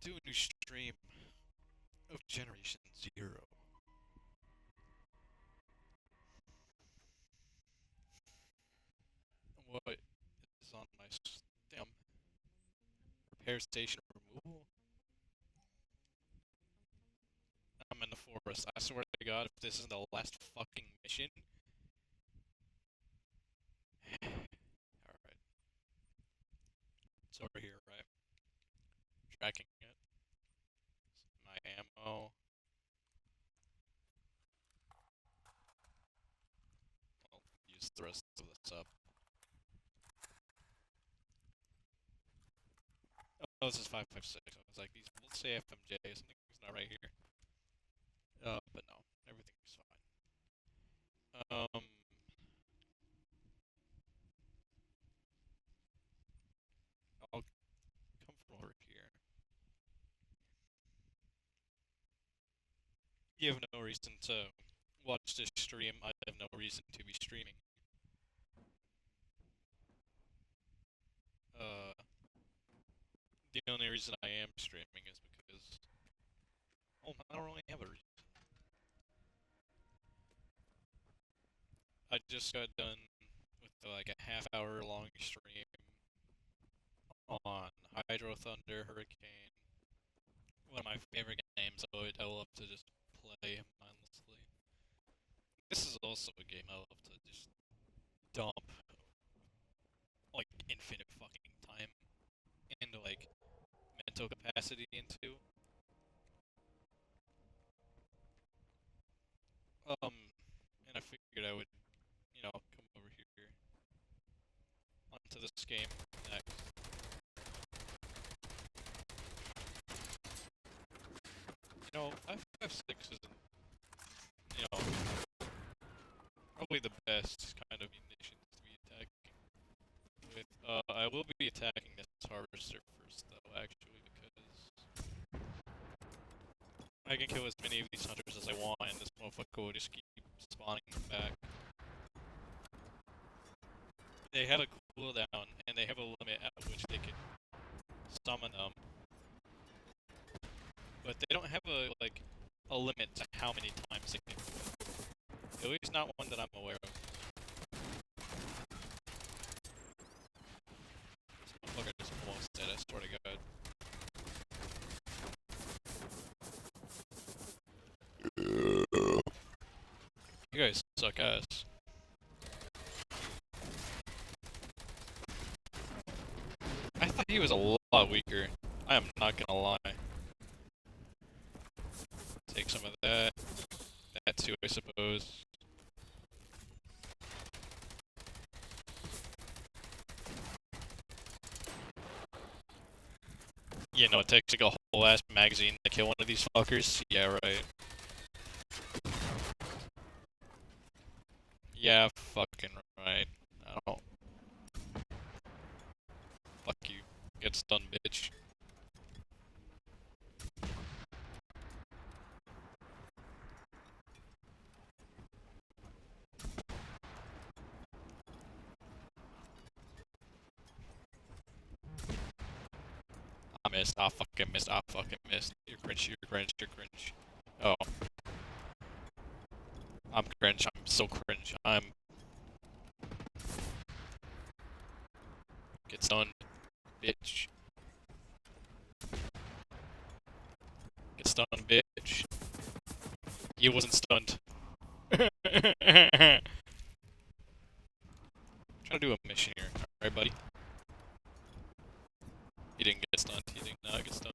do a new stream of Generation Zero. What is on my damn repair station removal? I'm in the forest. I swear to God, if this is the last fucking mission. Alright. It's over here, right? Tracking it. My ammo. I'll use the rest of this up. Oh, this is 556. I was like, these bullets say FMJ. Something's not right here. But no, everything's fine. I'll come from over here. You have no reason to watch this stream. I have no reason to be streaming. Uh, the only reason I am streaming is because, oh, I don't really have a reason. I just got done with like a half-hour long stream on Hydro Thunder Hurricane. One of my favorite games. I love to just play mindlessly. This is also a game I love to just dump like infinite fucking time and like mental capacity into. And I figured I would, come over here onto this game next. You know, 556 isn't, you know, probably the best kind of munitions to be attacking with. I will be attacking this harvester first, though, actually, because I can kill as many of these hunters as I want, and this motherfucker will just keep spawning them back. They have a cooldown, and they have a limit at which they can summon them. But they don't have a limit to how many times they can do it. At least not one that I'm aware of. This motherfucker is almost dead, I swear to God. You guys suck ass. I thought he was a lot weaker. I am not gonna lie. Take some of that. That too, I suppose. You know, it takes like a whole ass magazine to kill one of these fuckers. Yeah, right. Yeah, fucking right. I don't. Fuck you. Get stunned, bitch. I missed. I fucking missed. I fucking missed. You're cringe. You're cringe. You're cringe. Oh. I'm cringe. I'm so cringe. Get stunned, bitch. Get stunned, bitch. You wasn't stunned. Trying to do a mission here. Alright, buddy. He didn't get stunned. He did not get stunned.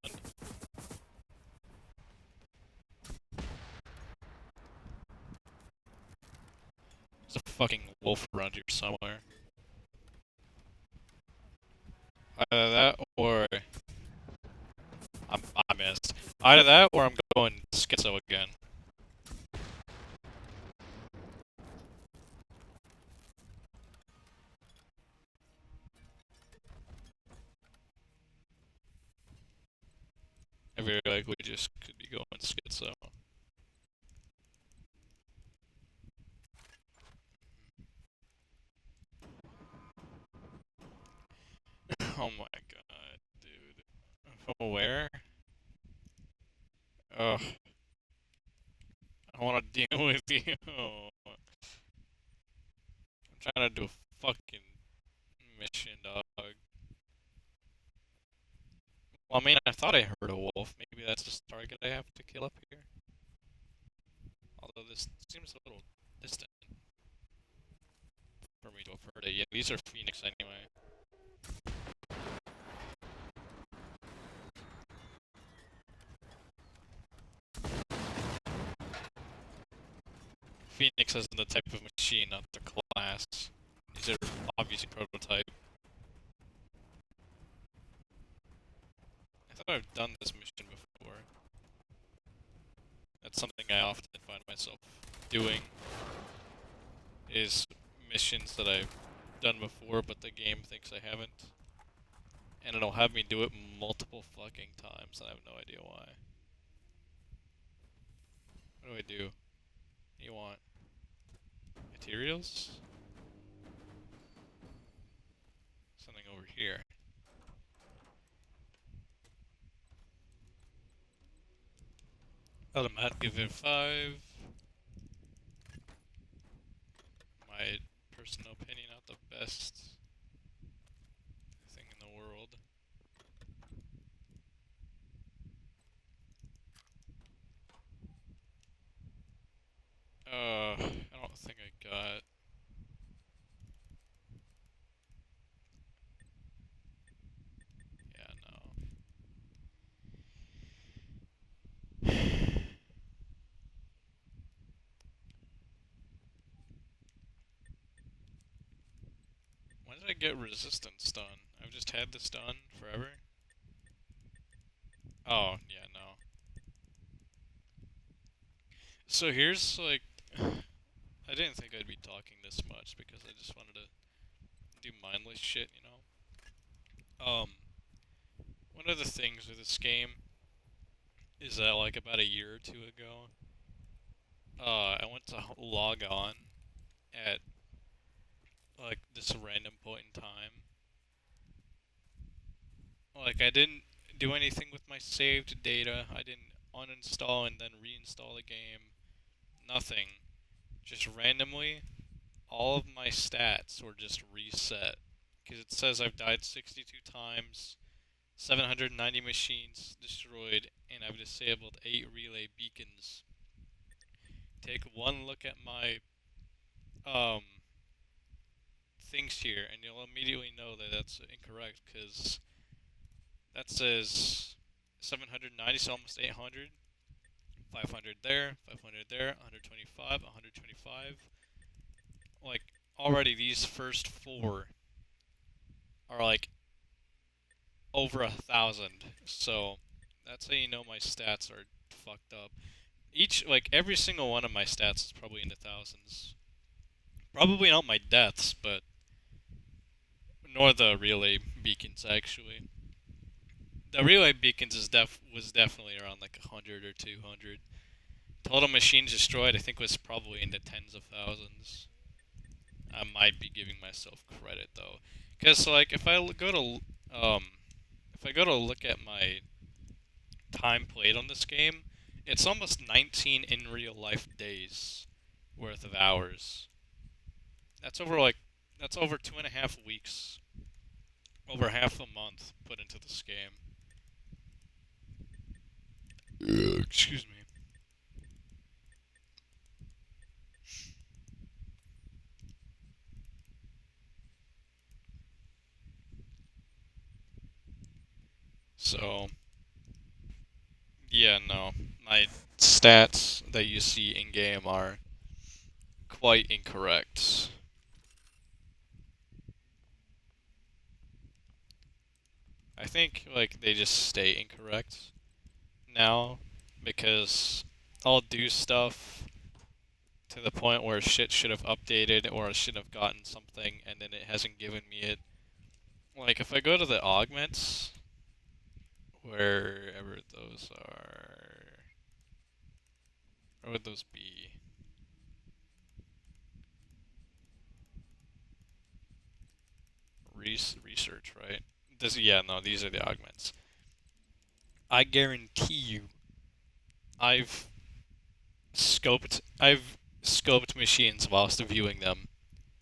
There's a fucking wolf around here somewhere. Either that or I missed. Either that or I'm going schizo again. I feel like we just could be going schizo. Oh my god, dude. From where? Ugh, I want to deal with you. I'm trying to do a fucking mission, dog. Well, I mean, I thought I heard a wolf. Maybe that's the target I have to kill up here. Although this seems a little distant for me to have heard it. Yeah, these are Phoenix anyway. Phoenix isn't the type of machine, not the class. These are obviously prototype. I thought I've done this mission before. That's something I often find myself doing, is missions that I've done before but the game thinks I haven't. And it'll have me do it multiple fucking times and I have no idea why. What do I do? What do you want? Materials? Something over here. Automatic give it 5. My personal opinion, not the best thing in the world. I don't think I got. Yeah, no. When did I get resistance done? I've just had this done forever. Oh, yeah, no. So here's like, I didn't think I'd be talking this much because I just wanted to do mindless shit, you know? One of the things with this game is that like about a year or two ago, I went to log on at like this random point in time. Like I didn't do anything with my saved data. I didn't uninstall and then reinstall the game. Nothing. Just randomly, all of my stats were just reset. Because it says I've died 62 times, 790 machines destroyed, and I've disabled 8 relay beacons. Take one look at my um, things here, and you'll immediately know that that's incorrect, because that says 790, so almost 800. 500 there, 500 there, 125, 125. Like, already these first 4 are like over 1,000. So that's how you know my stats are fucked up. Like every single one of my stats is probably in the thousands. Probably not my deaths, but nor the relay beacons actually. The relay beacons was definitely around like 100 or 200. Total machines destroyed, I think, was probably in the tens of thousands. I might be giving myself credit though, because like if I go to look at my time played on this game, it's almost 19 in real life days worth of hours. That's over like that's over 2.5 weeks, over half a month put into this game. Excuse me. So yeah, no, my stats that you see in game are quite incorrect. I think like they just stay incorrect now because I'll do stuff to the point where shit should have updated or I should have gotten something and then it hasn't given me it. Like if I go to the augments, wherever those are, where would those be? Research, right? Yeah, no, these are the augments. I guarantee you I've I've scoped machines whilst viewing them.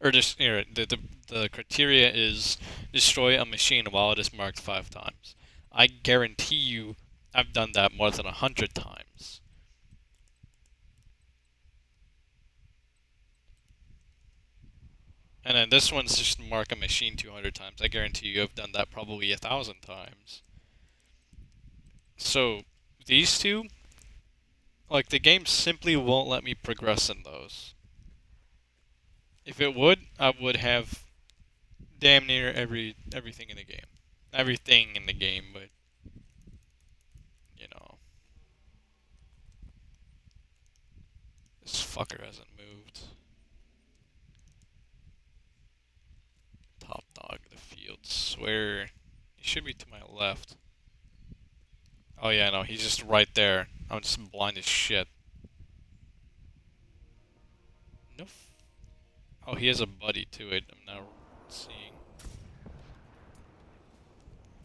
Or just the criteria is destroy a machine while it is marked 5 times. I guarantee you, I've done that more than 100 times. And then this one's just mark a machine 200 times. I guarantee you, I've done that probably 1,000 times. So these two, like the game simply won't let me progress in those. If it would, I would have damn near everything in the game. Everything in the game, but you know, this fucker hasn't moved. Top dog of the field. Swear. He should be to my left. Oh yeah, no, he's just right there. I'm just blind as shit. No. Oh, he has a buddy to it. I'm now seeing.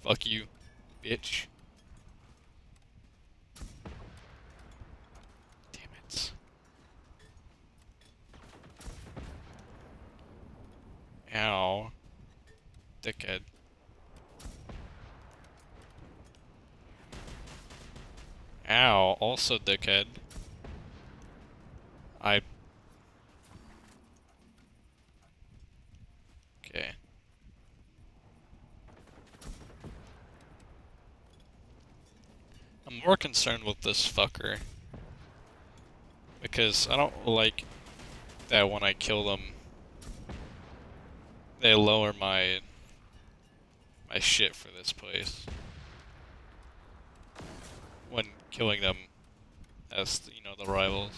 Fuck you, bitch. Damn it. Ow. Dickhead. Ow. Also dickhead. I. Okay. I'm more concerned with this fucker. Because I don't like that when I kill them, they lower my shit for this place. When killing them as, the rivals.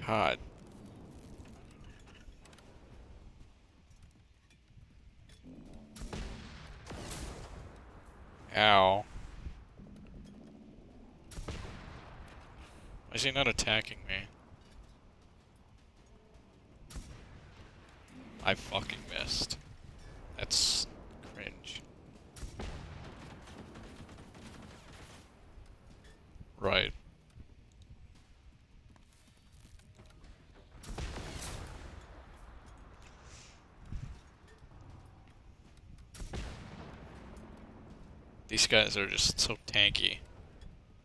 God. Ow. Why is he not attacking me? I fucking missed. That's cringe. Right. These guys are just so tanky.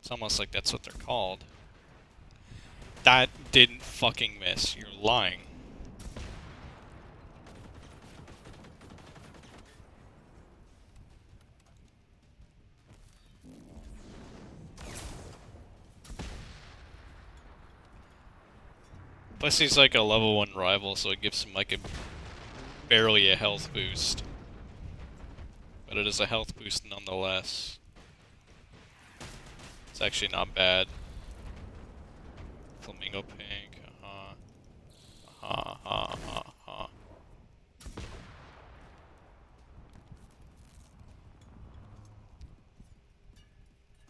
It's almost like that's what they're called. That didn't fucking miss. You're lying. Plus he's like a level 1 rival, so it gives him like barely a health boost. But it is a health boost nonetheless. It's actually not bad. Flamingo pink,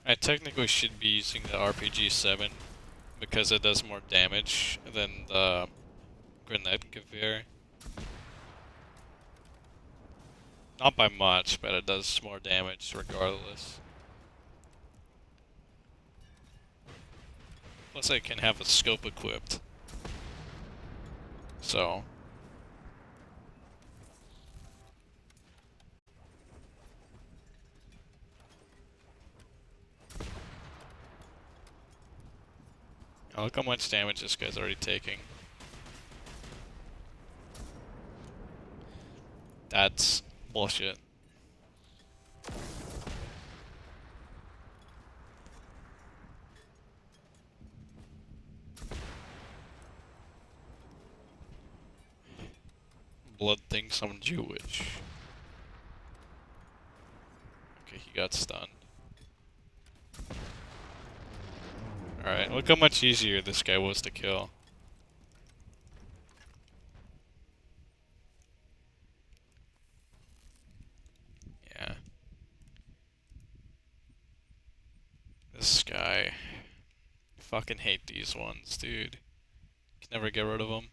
I technically should be using the RPG-7 because it does more damage than the Grenadgewehr. Not by much, but it does more damage regardless. Plus I can have a scope equipped. So... look how much damage this guy's already taking. That's bullshit. Blood thinks I'm Jewish. Okay, he got stunned. Alright, look how much easier this guy was to kill. Yeah. This guy. I fucking hate these ones, dude. Can never get rid of them.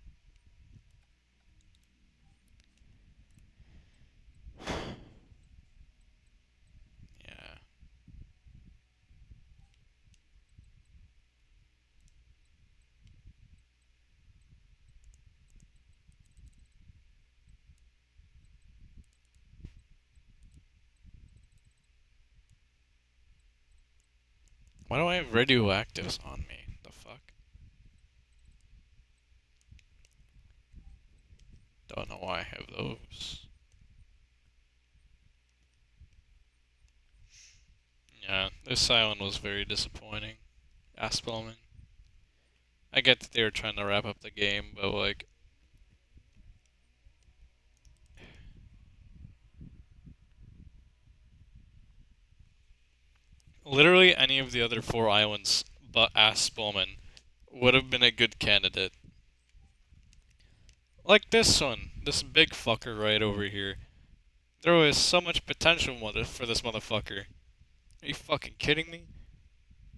Yeah. Why do I have radioactives on me? The fuck? Don't know why I have those. Yeah, this island was very disappointing. Aspelman. I get that they were trying to wrap up the game, but like, literally any of the other four islands but Aspelman would have been a good candidate. Like this one, this big fucker right over here. There was so much potential for this motherfucker. Are you fucking kidding me?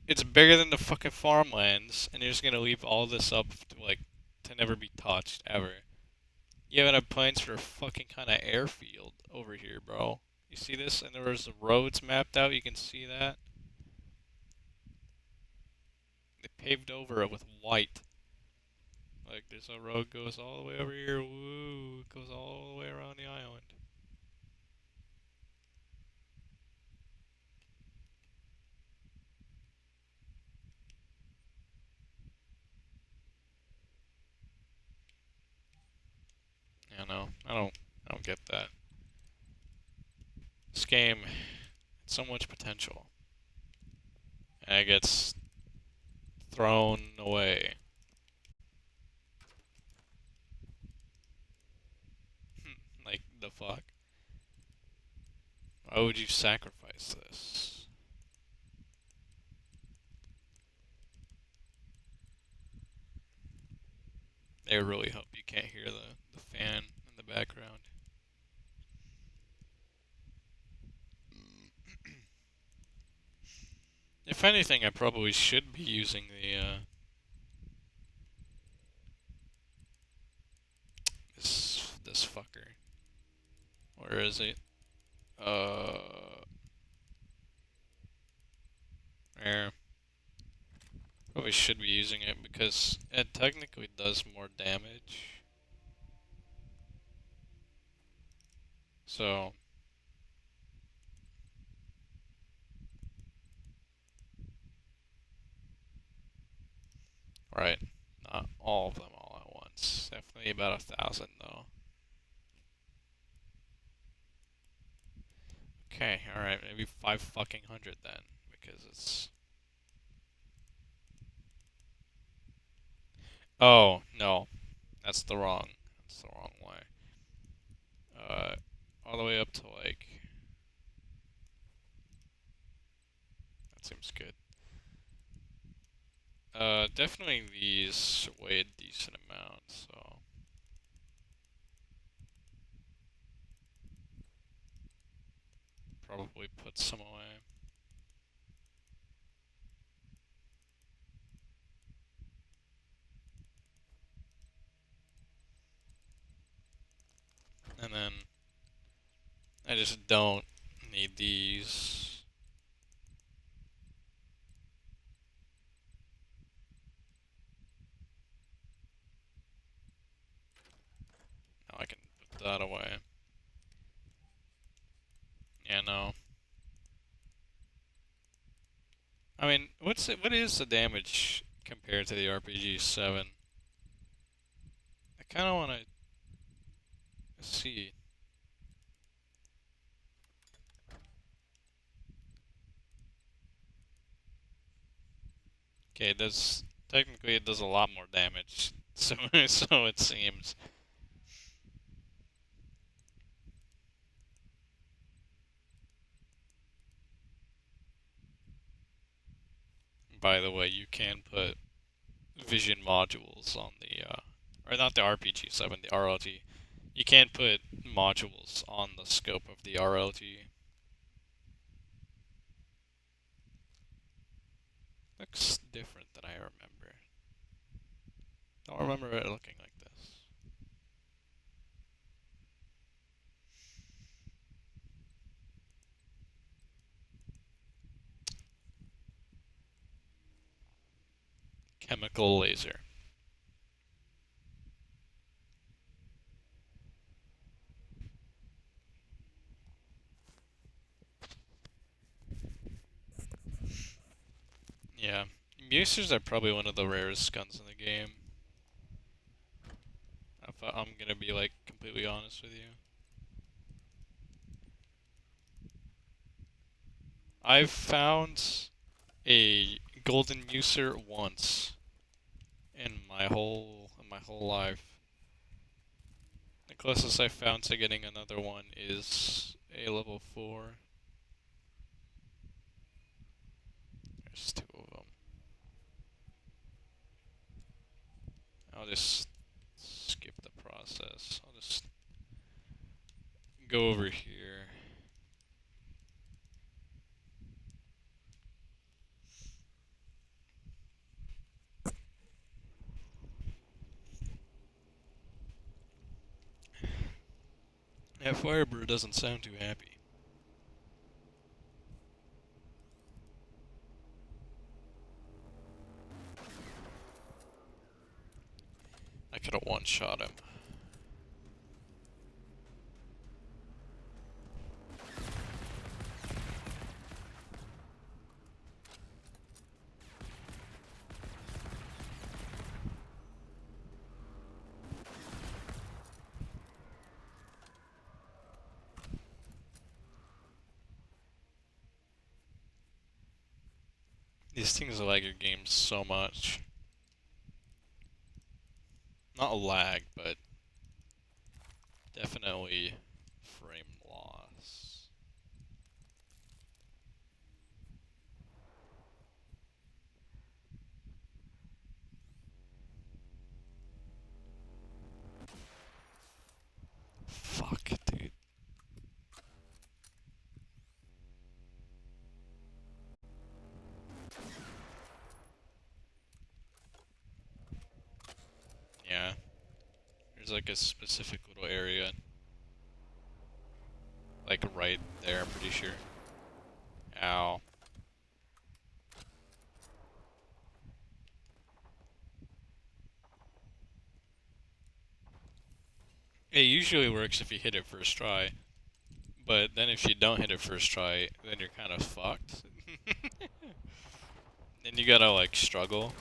It's bigger than the fucking farmlands, and you're just gonna leave all this up to like to never be touched ever. You even have plans for a fucking kind of airfield over here, bro. You see this? And there was the roads mapped out. You can see that. They paved over it with white. Like there's a road goes all the way over here. Woo! It goes all the way around the island. Yeah, no, I don't get that. This game had so much potential, and it gets thrown away. Like the fuck? Why would you sacrifice this? I really hope you can't hear the fan in the background. If anything, I probably should be using this fucker. Where is it? There. Probably should be using it because it technically does more damage. So, right. Not all of them all at once. Definitely about 1,000 though. Okay, alright, maybe 5 fucking 100 then. Because it's. Oh, no. That's the wrong way. Uh, all the way up to like. That seems good. Definitely these weigh a decent amount, so. Probably put some away. And then I just don't need these. Now I can put that away. Yeah, no. I mean, what is the damage compared to the RPG 7? I kind of want to see. Okay, it does technically it does a lot more damage. So so it seems. By the way, you can put vision modules on the or not the RPG 7, the RLT. You can put modules on the scope of the RLT. Looks different than I remember. Don't remember it looking like this. Chemical laser. Yeah. Musers are probably one of the rarest guns in the game. If I'm gonna be like completely honest with you. I've found a golden user once in my whole life. The closest I found to getting another one is a level 4. There's two of them. I'll just skip the process. I'll just go over here. Yeah, Firebird doesn't sound too happy. I could have one-shot him. These things lag your game so much. Not lag, but definitely frame loss. Fuck, dude. Yeah. There's like a specific little area. Like right there, I'm pretty sure. Ow. It usually works if you hit it first try. But then if you don't hit it first try, then you're kind of fucked. Then you gotta like struggle.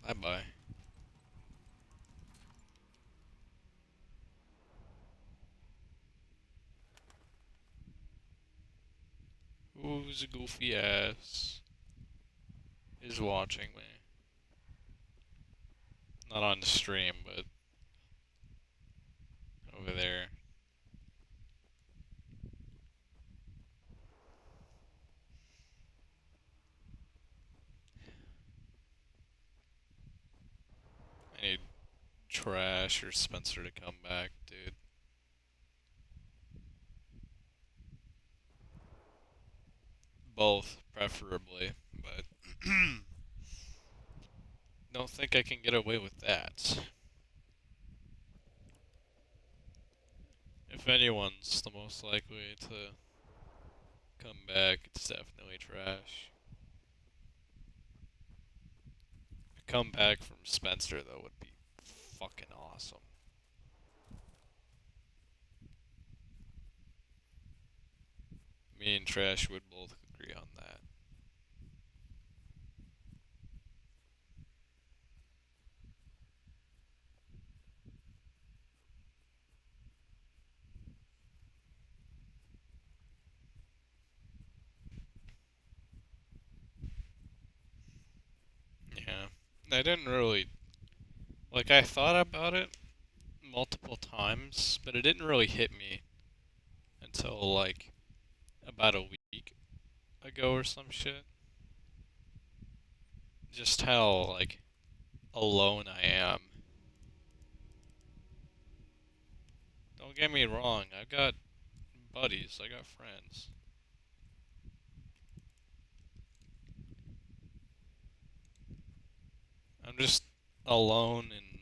Bye bye. Who's a goofy ass is watching me? Not on the stream, but over there. I need Trash or Spencer to come back, dude. Both, preferably, but don't think I can get away with that. If anyone's the most likely to come back, it's definitely Trash. A comeback from Spencer, though, would be fucking awesome. Me and Trash would both agree on that. Yeah. I didn't really. Like, I thought about it multiple times, but it didn't really hit me until, like, about a week ago or some shit. Just how, like, alone I am. Don't get me wrong, I've got buddies, I got friends. I'm just alone and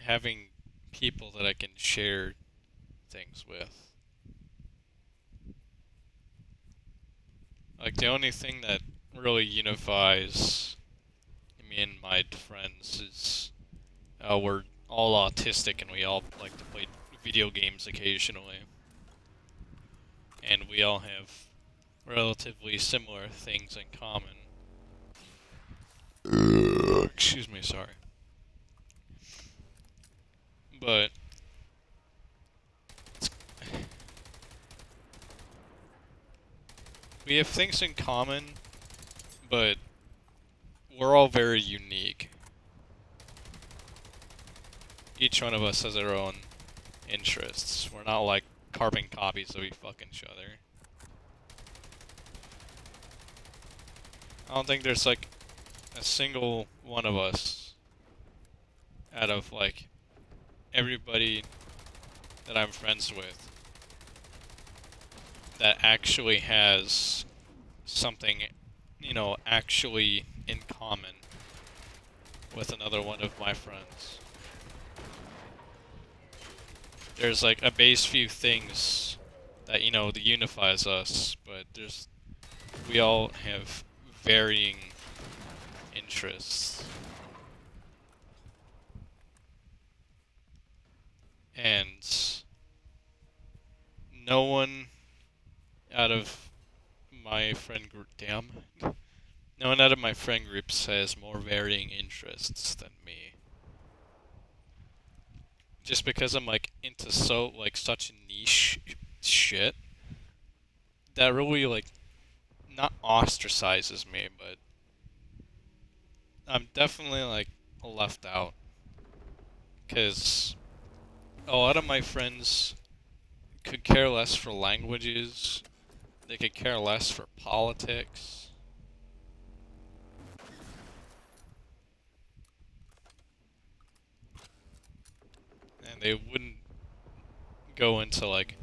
having people that I can share things with. Like, the only thing that really unifies me and my friends is we're all autistic and we all like to play video games occasionally. And we all have relatively similar things in common. Excuse me, sorry. But we have things in common, but we're all very unique. Each one of us has our own interests. We're not like carbon copies of each other. I don't think there's like a single one of us out of like everybody that I'm friends with that actually has something, actually in common with another one of my friends. There's like a base few things that, that unifies us, but we all have varying interests. And no one out of my friend group, no one out of my friend groups has more varying interests than me. Just because I'm like into such niche shit that really like not ostracizes me, but I'm definitely like left out. Cause a lot of my friends could care less for languages. They could care less for politics. And they wouldn't go into like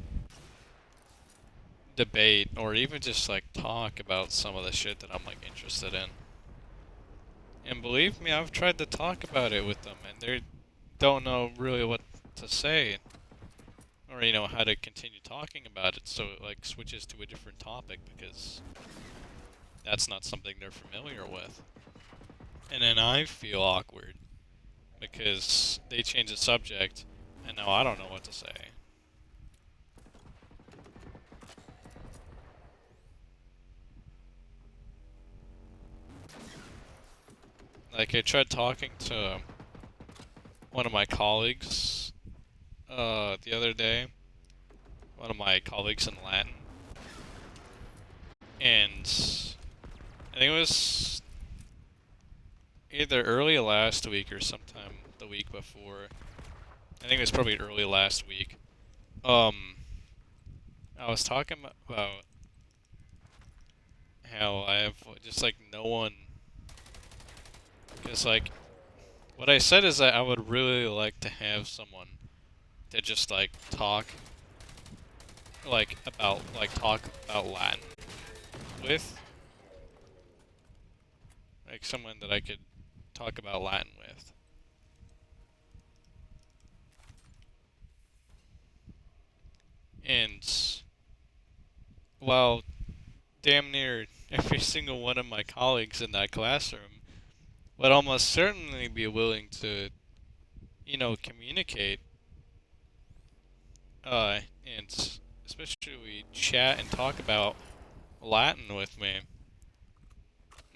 debate or even just like talk about some of the shit that I'm like interested in. And believe me, I've tried to talk about it with them and they don't know really what to say or how to continue talking about it, so it like switches to a different topic because that's not something they're familiar with. And then I feel awkward because they change the subject and now I don't know what to say. Like, I tried talking to one of my colleagues the other day, one of my colleagues in Latin, and I think it was either early last week or sometime the week before. I think it was probably early last week. I was talking about how I have just like no one, because like what I said is that I would really like to have someone to just like talk Latin with, like someone that I could talk about Latin with. And while damn near every single one of my colleagues in that classroom would almost certainly be willing to, communicate, and especially chat and talk about Latin with me,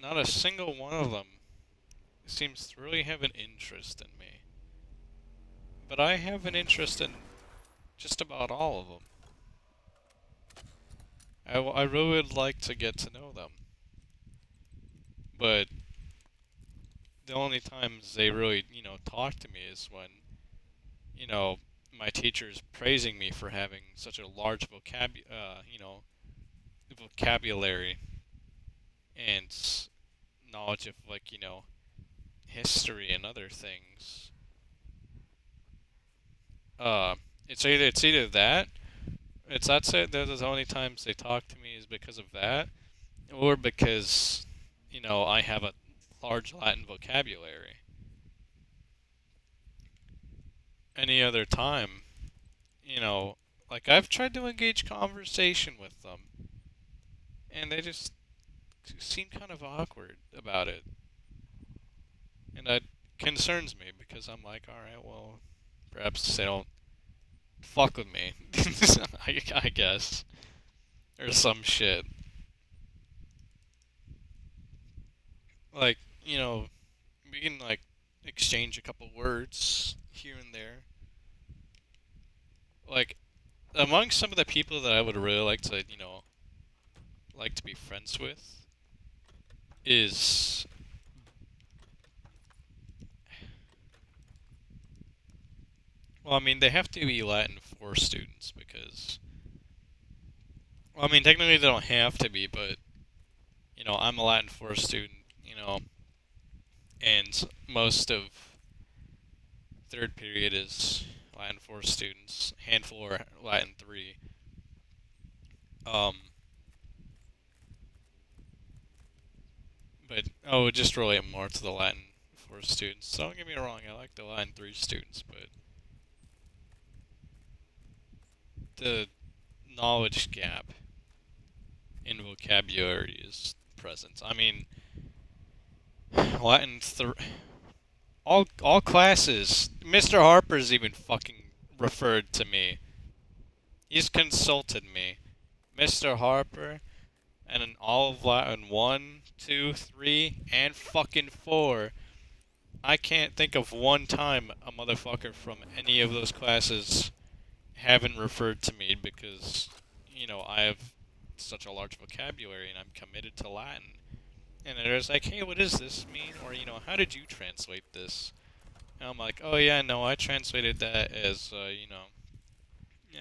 not a single one of them seems to really have an interest in me. But I have an interest in just about all of them. I really would like to get to know them. But the only times they really, talk to me is when, you know, my teacher's praising me for having such a large vocabulary and knowledge of, like, history and other things. Uh, it's either that. That's it. Those are the only times they talk to me is because of that, or because, I have a large Latin vocabulary. Any other time, like I've tried to engage conversation with them, and they just seem kind of awkward about it, and that concerns me because I'm like, all right, well, perhaps they don't fuck with me, I guess, or some shit. Like, we can like exchange a couple words here and there. Like among some of the people that I would really like to, like to be friends with is, well, I mean, they have to be Latin 4 students because, well, I mean, technically they don't have to be, but, I'm a Latin 4 student, and most of third period is Latin 4 students, handful are Latin 3. Um, but, just relate more to the Latin 4 students. Don't get me wrong, I like the Latin 3 students, but the knowledge gap in vocabulary is present. I mean, Latin all classes. Mr. Harper's even fucking referred to me. He's consulted me. Mr. Harper, and in all of Latin 1, 2, 3, and fucking 4. I can't think of one time a motherfucker from any of those classes haven't referred to me because, I have such a large vocabulary and I'm committed to Latin. And they're just like, hey, what does this mean? Or, how did you translate this? And I'm like, oh yeah, no, I translated that as, yeah,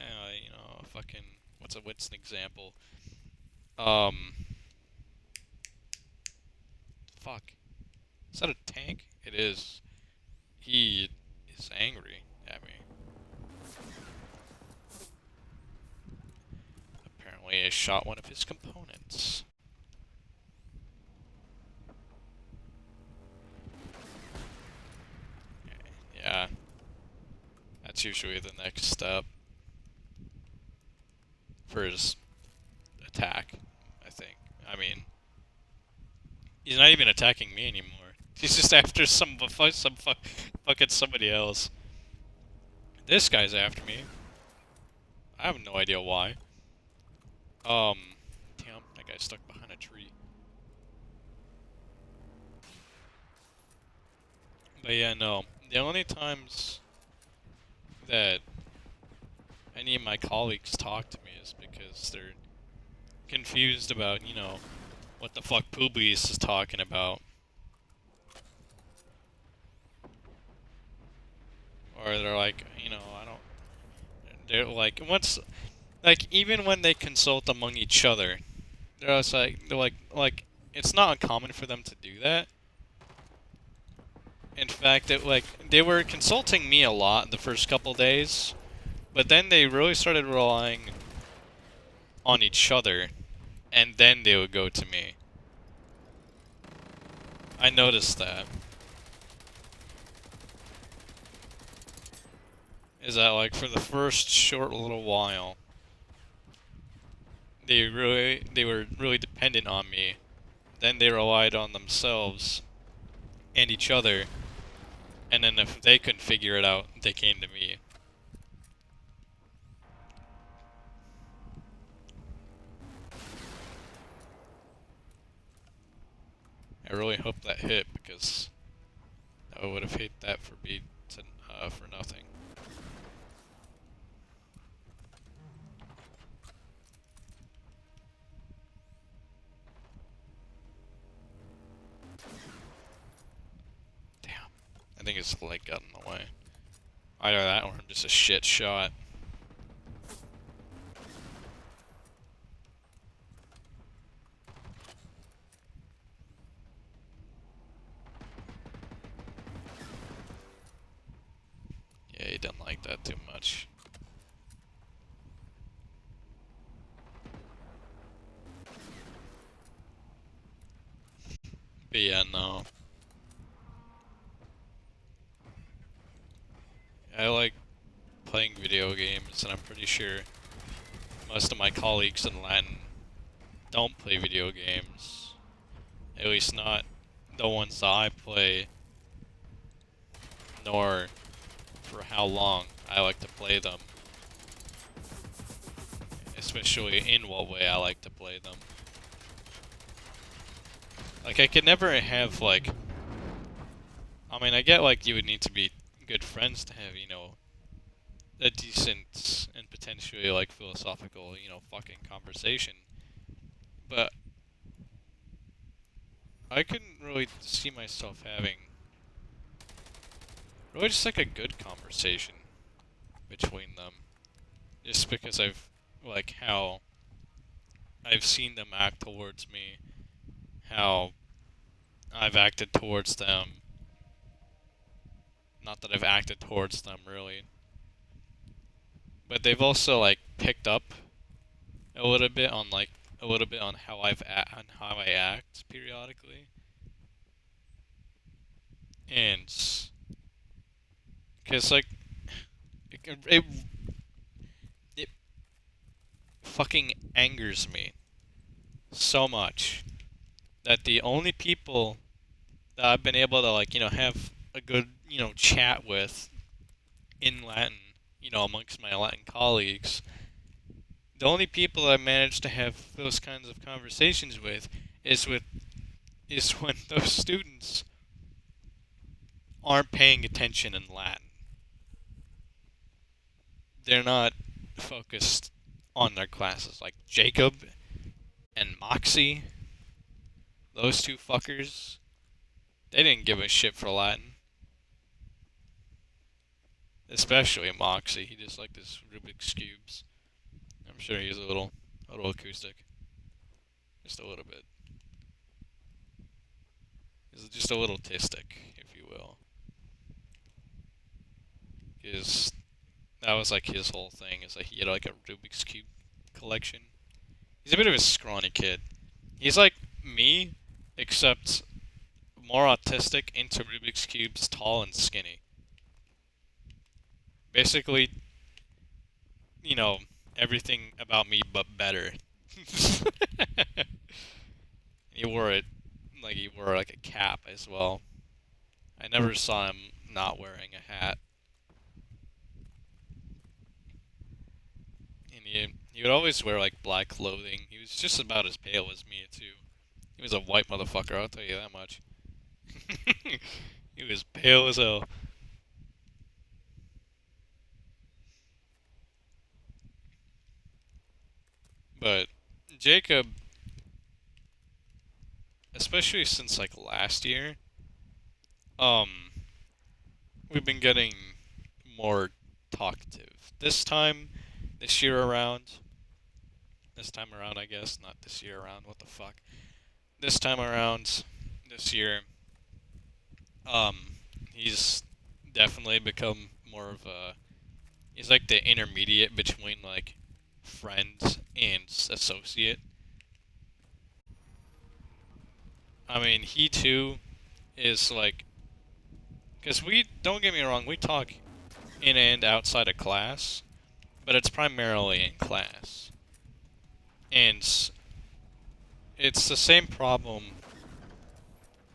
fucking, what's an example? Um, fuck. Is that a tank? It is. He is angry at me. Apparently, I shot one of his components. Yeah, that's usually the next step for his attack, I think. I mean, he's not even attacking me anymore. He's just after fucking somebody else. This guy's after me. I have no idea why. Um, damn, that guy's stuck behind a tree. But yeah, no. The only times that any of my colleagues talk to me is because they're confused about, what the fuck Publius is talking about. Or they're like, I don't. They're like, even when they consult among each other, they're like, it's not uncommon for them to do that. In fact, they were consulting me a lot the first couple days, but then they really started relying on each other, and then they would go to me. I noticed that. Is that like for the first short little while, they were really dependent on me. Then they relied on themselves and each other, and then if they couldn't figure it out, they came to me. I really hope that hit because I would have hate that for nothing. Damn. I think his leg got in the way. Either that or I'm just a shit shot. much. But yeah, no. I like playing video games, and I'm pretty sure most of my colleagues in Latin don't play video games. At least not the ones that I play, nor for how long I like to play them. Especially in what way I like to play them. Like, I could never have, like... I mean, I get, like, you would need to be good friends to have, you know, a decent and potentially, like, philosophical, you know, fucking conversation. But I couldn't really see myself having really just, like, a good conversation between them. Just because like, how I've seen them act towards me, how I've acted towards them. Not that I've acted towards them, really. But they've also, like, picked up a little bit on, like, how on how I act periodically. And, because, like, it fucking angers me so much that the only people that I've been able to, like, you know, have a good, you know, chat with in Latin, you know, amongst my Latin colleagues, the only people I managed to have those kinds of conversations with is when those students aren't paying attention in Latin. They're not focused on their classes. Like Jacob and Moxie, those two fuckers, they didn't give a shit for Latin. Especially Moxie. He just liked his Rubik's Cubes. I'm sure he's a little acoustic. Just a little bit. He's just a little tistic, if you will. Because that was like his whole thing, is like he had like a Rubik's Cube collection. He's a bit of a scrawny kid. He's like me, except more autistic, into Rubik's Cubes, tall and skinny. Basically, you know, everything about me but better. He wore it like he wore like a cap as well. I never saw him not wearing a hat. And he would always wear like black clothing. He was just about as pale as me too. He was a white motherfucker, I'll tell you that much. He was pale as hell. But Jacob, especially since like last year, um, we've been getting more talkative. This year around, I guess, not this year around. What the fuck? This time around, this year, um, he's definitely become more of a. He's like the intermediate between like friend and associate. I mean, he too is like, because we don't get me wrong, we talk in and outside of class, but it's primarily in class, and it's the same problem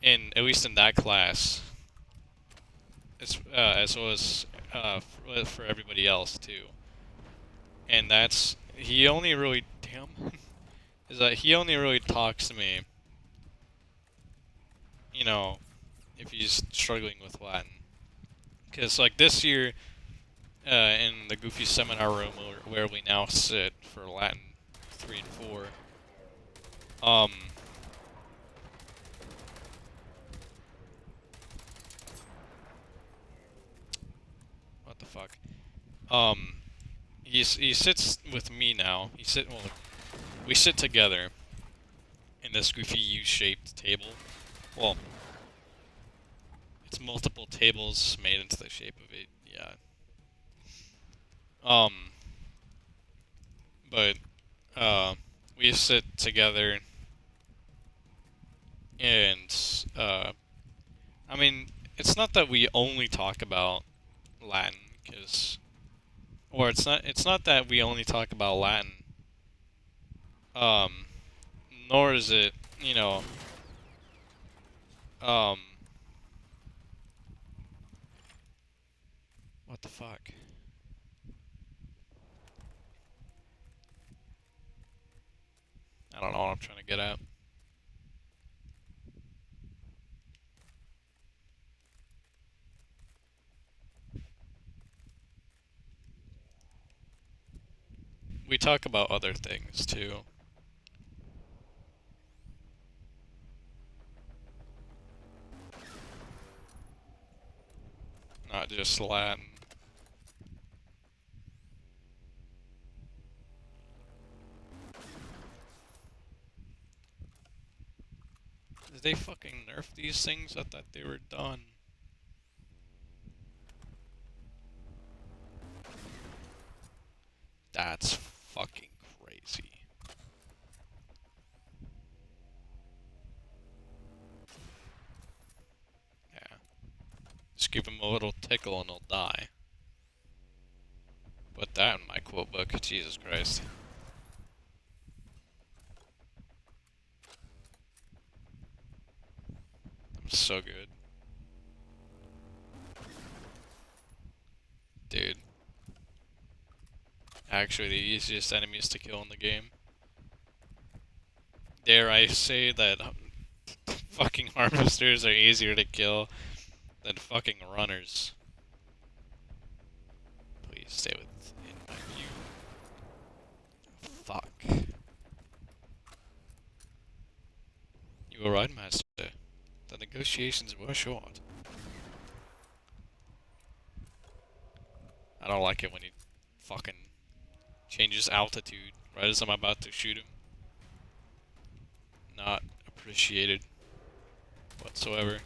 in at least in that class, as well as for everybody else too. And that's he only really damn is that he only really talks to me, you know, if he's struggling with Latin. Because like this year, in the Goofy seminar room where we now sit for Latin 3 and 4, um, what the fuck? Um, he sits with me now. We sit together in this goofy U-shaped table. Well, it's multiple tables made into the shape of it. Yeah. Um, but we sit together and I mean, it's not that we only talk about Latin, cause or it's not that we only talk about Latin. Um, nor is it, um, what the fuck? I don't know what I'm trying to get at. We talk about other things too, not just Latin. Did they fucking nerf these things? I thought they were done. That's fucking crazy. Yeah. Just give him a little tickle and he'll die. Put that in my quote book. Jesus Christ. I'm so good. Dude. Actually, the easiest enemies to kill in the game. Dare I say that fucking harvesters are easier to kill than fucking runners. Please stay within my view. Fuck. You were right, Master. The negotiations were short. I don't like it when he fucking changes altitude right as I'm about to shoot him. Not appreciated whatsoever.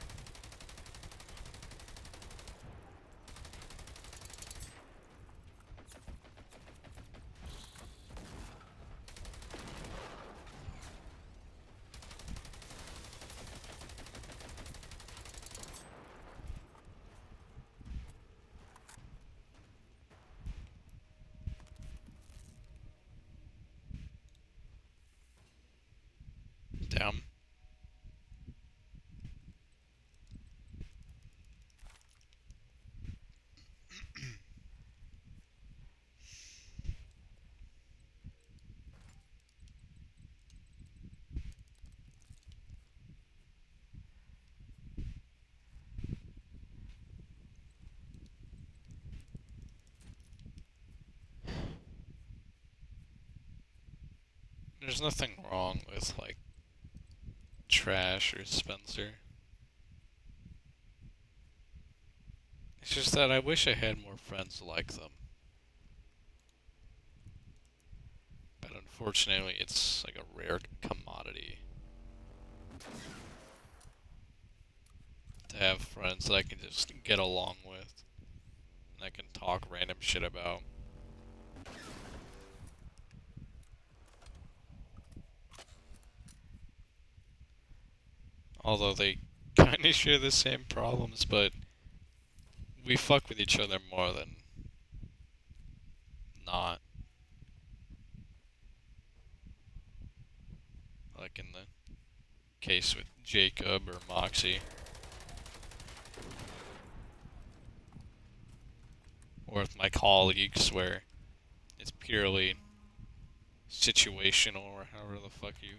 Damn. There's nothing wrong with, like, Trash or Spencer. It's just that I wish I had more friends like them. But unfortunately, it's like a rare commodity to have friends that I can just get along with and I can talk random shit about. Although they kind of share the same problems, but we fuck with each other more than not. Like in the case with Jacob or Moxie. Or with my colleagues where it's purely situational or however the fuck you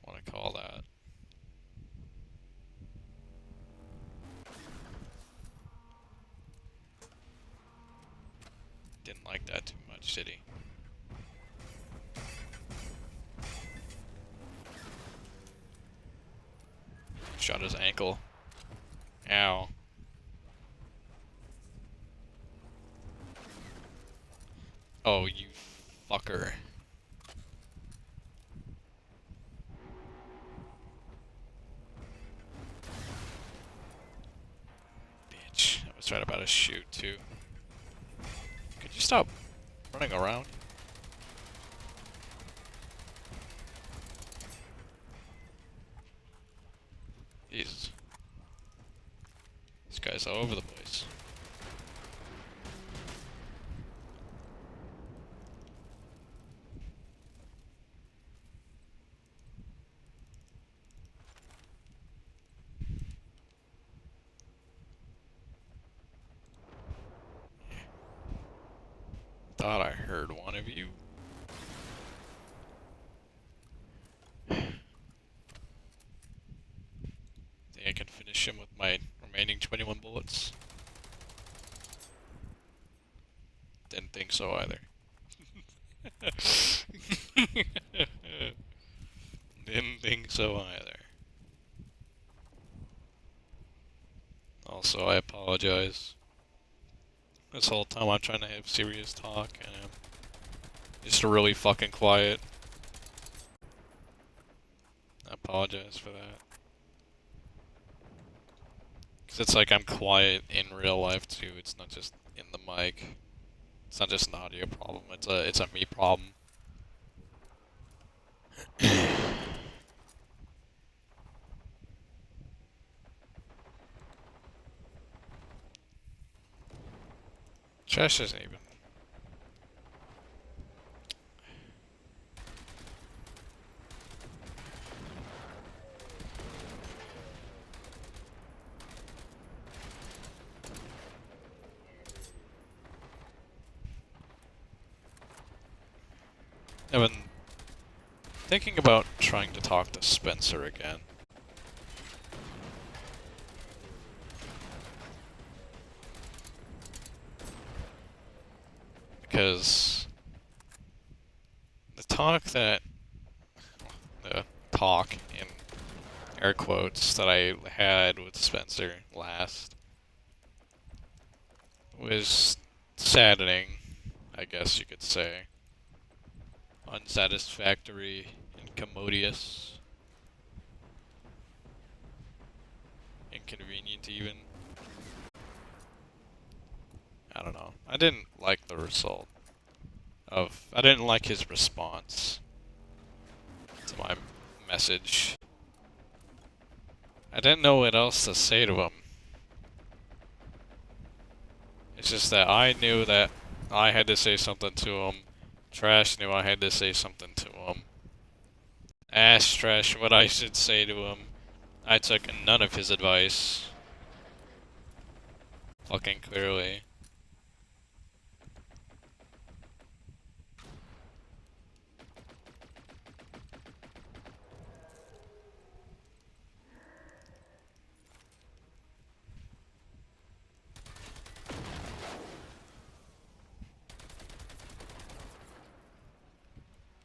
want to call that. Didn't like that too much, did he? Shot his ankle. Ow. Oh, you fucker. Bitch. I was right about to shoot, too. Good Could you stop running around? Jesus. This guy's all over the place. Thought I heard one of you. Think I can finish him with my remaining 21 bullets? Didn't think so either. Didn't think so either. Also, I apologize. This whole time I'm trying to have serious talk and I'm just really fucking quiet. I apologize for that. Because it's like I'm quiet in real life too. It's not just in the mic. It's not just an audio problem. It's a me problem. Trash isn't even. I've been thinking about trying to talk to Spencer again. Because the talk in air quotes that I had with Spencer last was saddening, I guess you could say. Unsatisfactory, incommodious, inconvenient even. I don't know. I didn't like the result I didn't like his response to my message. I didn't know what else to say to him. It's just that I knew that I had to say something to him. Trash knew I had to say something to him. Asked Trash what I should say to him. I took none of his advice. Fucking clearly.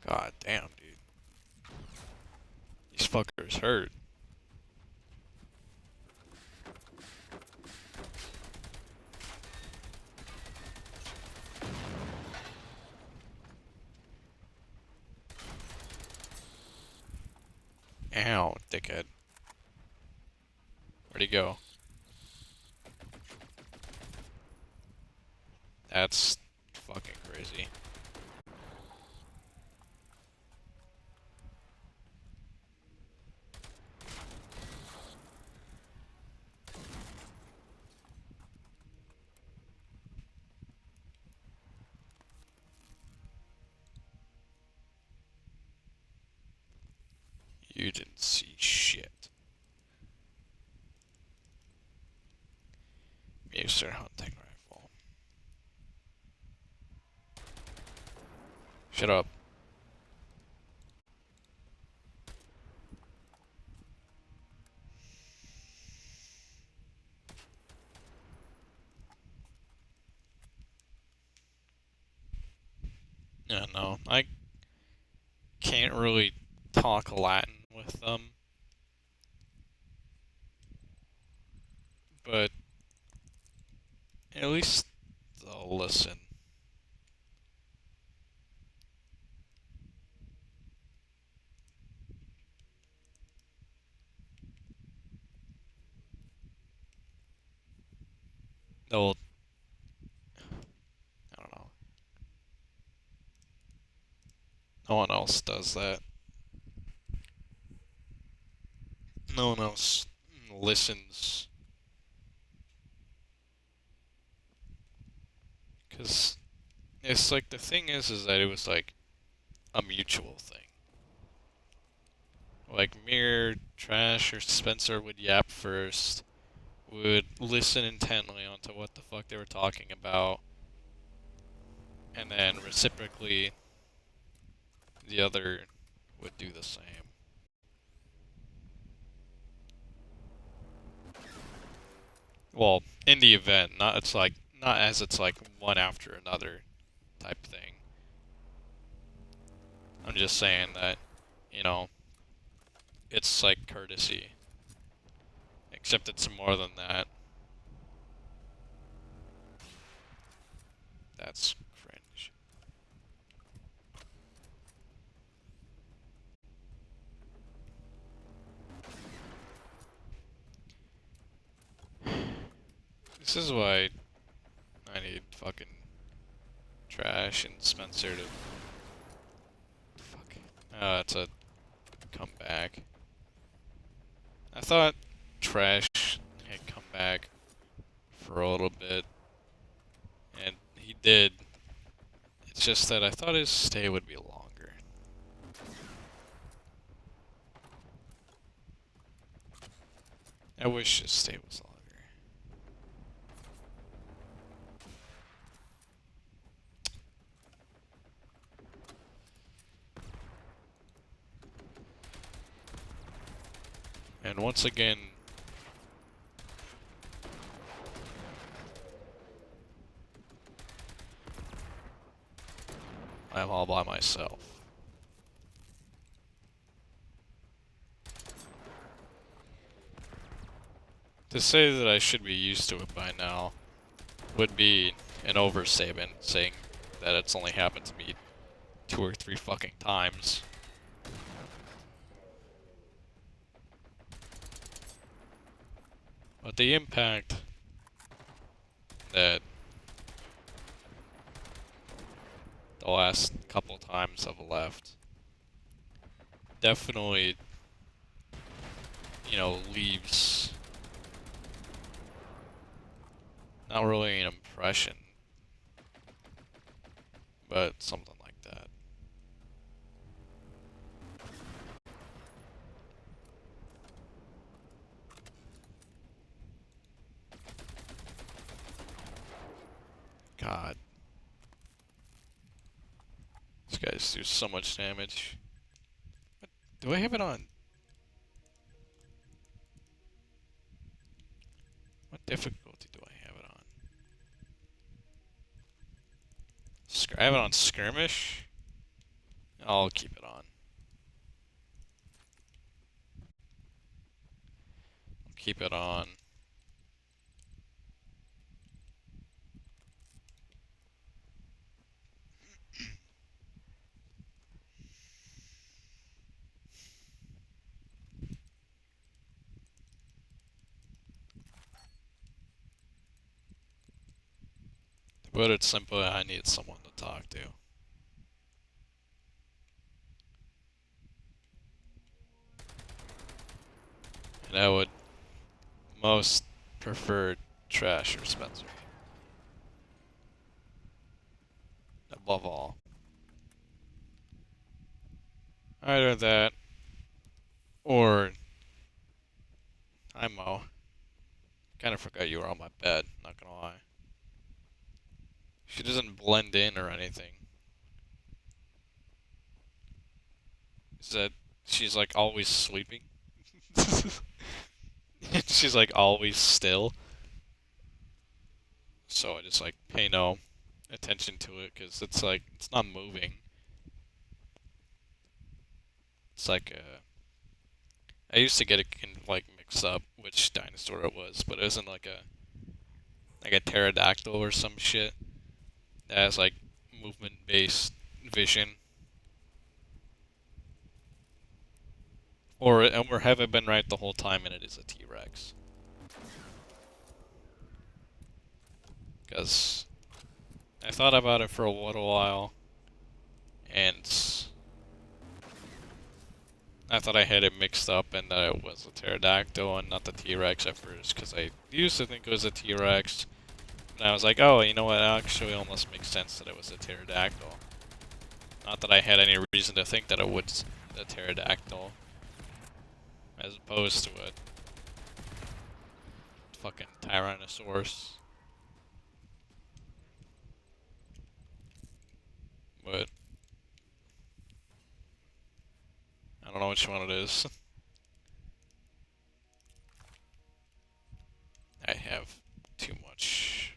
God damn, dude. These fuckers hurt. Ow, dickhead. Where'd he go? That's fucking crazy. You didn't see shit. Muser hunting rifle. Shut up. Yeah, no. I can't really talk Latin with them. But at least they'll listen. They'll, I don't know. No one else does that. No one else listens. Because it's like the thing is that it was like a mutual thing. Like Mirror, Trash, or Spencer would yap first, would listen intently onto what the fuck they were talking about, and then reciprocally, the other would do the same. Well, in the event, not as it's like one after another type thing. I'm just saying that, you know, it's like courtesy. Except it's more than that. That's cringe. This is why I need fucking Trash and Spencer to fuck. To come back. I thought Trash had come back for a little bit, and he did. It's just that I thought his stay would be longer. I wish his stay was longer. And once again, I'm all by myself. To say that I should be used to it by now would be an overstatement, saying that it's only happened to me 2 or 3 fucking times. But the impact that the last couple times I've left definitely, leaves not really an impression, but something like that. God. These guys do so much damage. What? Do I have it on? What difficulty do I have it on? I have it on Skirmish? I'll keep it on. Keep it on. To put it simply, I need someone to talk to. And I would most prefer Trash or Spencer. Above all. Either that or Mo. Kind of forgot you were on my bed, not gonna lie. She doesn't blend in or anything. Is that she's like always sleeping? She's like always still. So I just like pay no attention to it because it's like it's not moving. It's like I used to get it like mixed up which dinosaur it was, but it wasn't like a pterodactyl or some shit that has like movement based vision. Or have I been right the whole time and it is a T-Rex? Because I thought about it for a little while, and I thought I had it mixed up and that it was a pterodactyl and not the T-Rex at first, because I used to think it was a T-Rex. And I was like, oh, you know what, it actually almost makes sense that it was a pterodactyl. Not that I had any reason to think that it was a pterodactyl, as opposed to a fucking Tyrannosaurus. But I don't know which one it is. I have too much.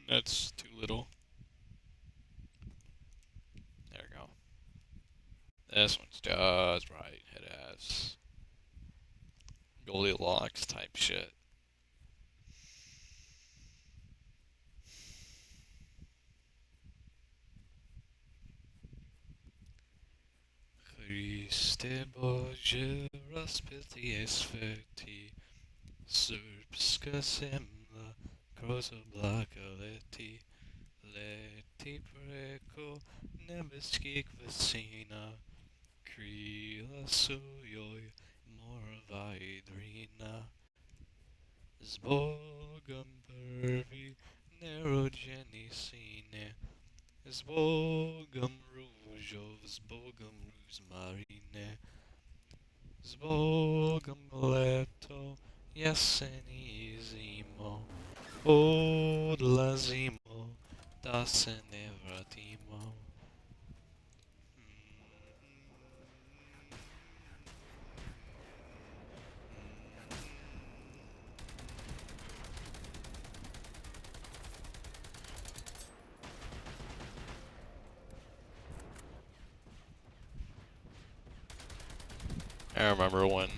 That's too little. There we go. This one's just right. It has Goldilocks type shit. Christe Bože, rozpětí světí, srbska zemla, kroz oblaka letí, letí preko nebeských vesína, kríla sujoj, morová drina, s Bogom prvý, nerođeni sine, s Bogom růžov, s Bogom růzmarine, s Bogom leto, jesení zimo, odlazimo, da se nevratimo. I remember when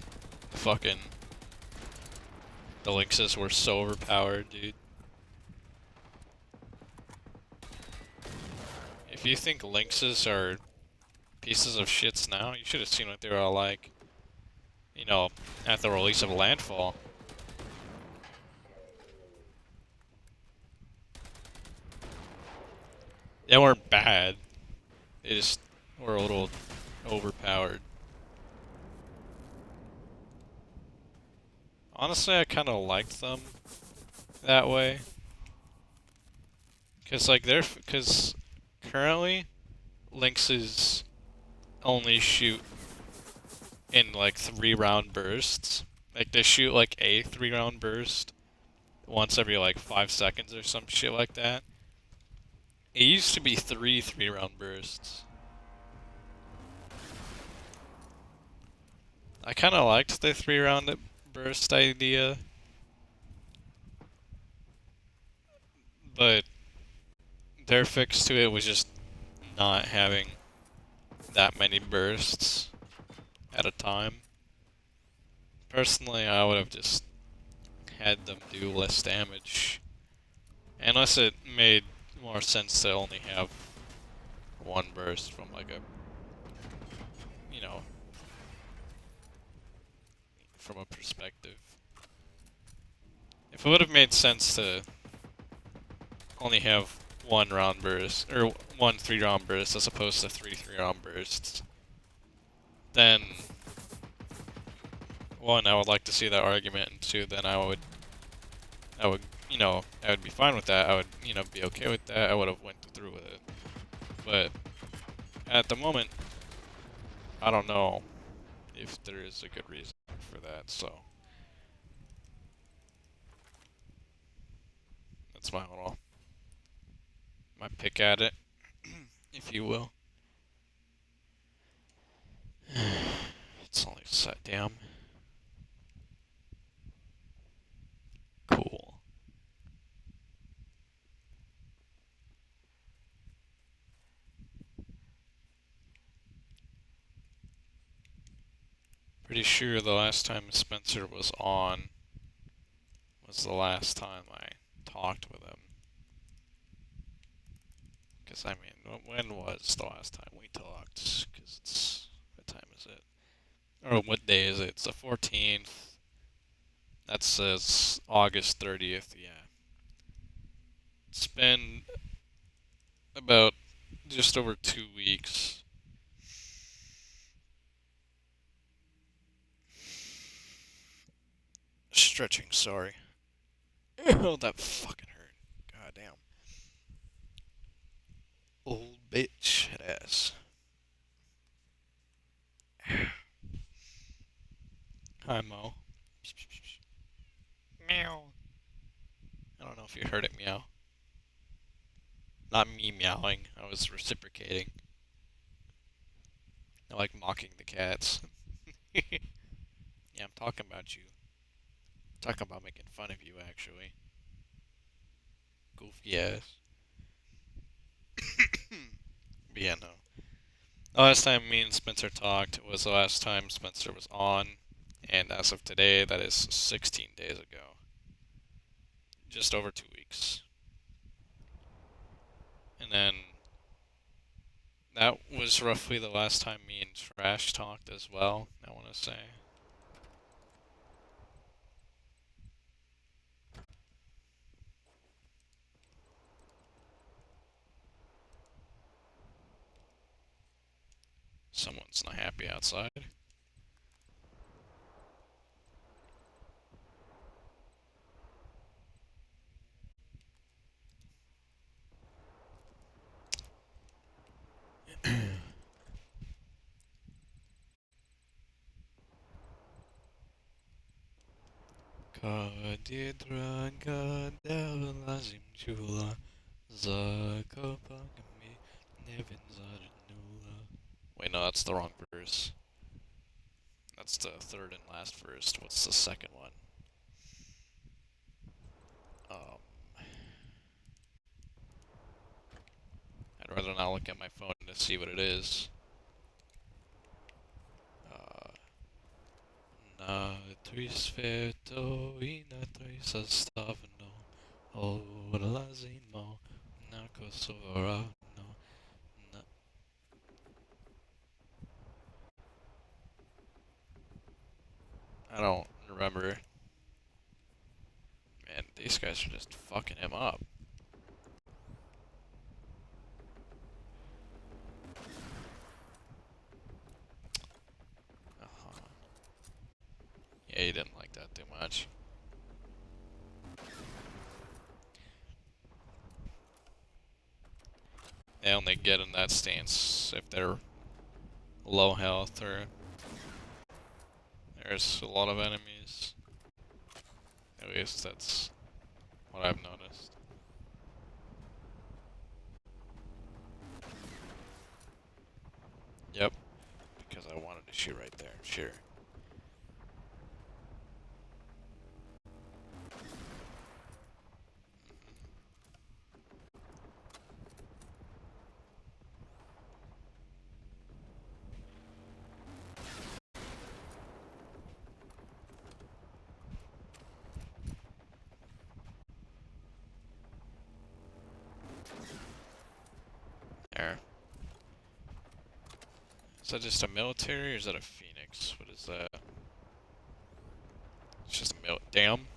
fucking the Lynxes were so overpowered, dude. If you think Lynxes are pieces of shits now, you should have seen what they were all like, you know, at the release of Landfall. They weren't bad. They just were a little overpowered. Honestly, I kind of liked them that way. Cause currently, Lynxes only shoot in like 3-round bursts. Like they shoot like a 3-round burst once every like 5 seconds or some shit like that. It used to be 3-round bursts. I kind of liked the 3-round burst idea, but their fix to it was just not having that many bursts at a time. Personally, I would have just had them do less damage. Unless it made more sense to only have one burst from like a, you know, from a perspective. If it would have made sense to only have one round burst, or one 3-round burst as opposed to 3-round bursts, then one, I would like to see that argument, and two, then I would, you know, I would be fine with that. I would, you know, be okay with that. I would have went through with it. But at the moment, I don't know if there is a good reason for that, so that's my pick at it, if you will. It's only set down. Cool. Pretty sure the last time Spencer was on was the last time I talked with him. Because, I mean, when was the last time we talked? Because it's, what time is it? Or what day is it? It's the 14th. That says August 30th, yeah. It's been About just over 2 weeks. Stretching, sorry. Oh, that fucking hurt. God damn. Old bitch ass. Hi, Mo. Meow. I don't know if you heard it meow. Not me meowing. I was reciprocating. I like mocking the cats. Yeah, I'm talking about you. Talking about making fun of you, actually. Goofy ass. But yeah, no. The last time me and Spencer talked was the last time Spencer was on, and as of today, that is 16 days ago. Just over 2 weeks. And then that was roughly the last time me and Trash talked as well, I want to say. Someone's not happy outside. Kadidra gadel lazim chula zakopagami nevin zaranula. Wait, no, that's the wrong verse. That's the third and last verse. What's the second one? Um, I'd rather not look at my phone to see what it is. Uh, Na trisfeto ina trisastavno o lazimo na kosovarano na. I don't remember. Man, these guys are just fucking him up. Uh-huh. Yeah, he didn't like that too much. They only get in that stance if they're low health or there's a lot of enemies. At least that's what I've noticed. Yep, because I wanted to shoot right there. Sure. There. Is that just a military or is that a phoenix? What is that? It's just a damn.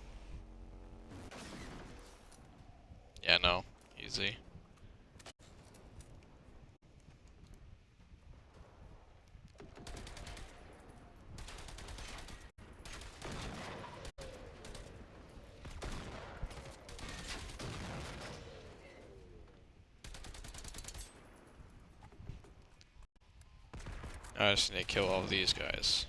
Yeah, no. Easy. I just need to kill all of these guys.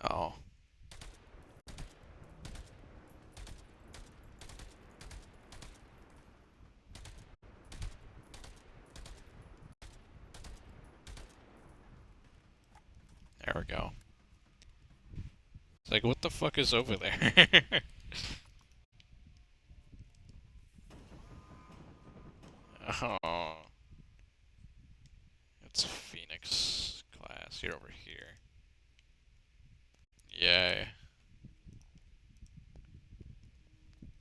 Oh. There we go. It's like, what the fuck is over there? Oh, it's a Phoenix class. You're over here. Yay.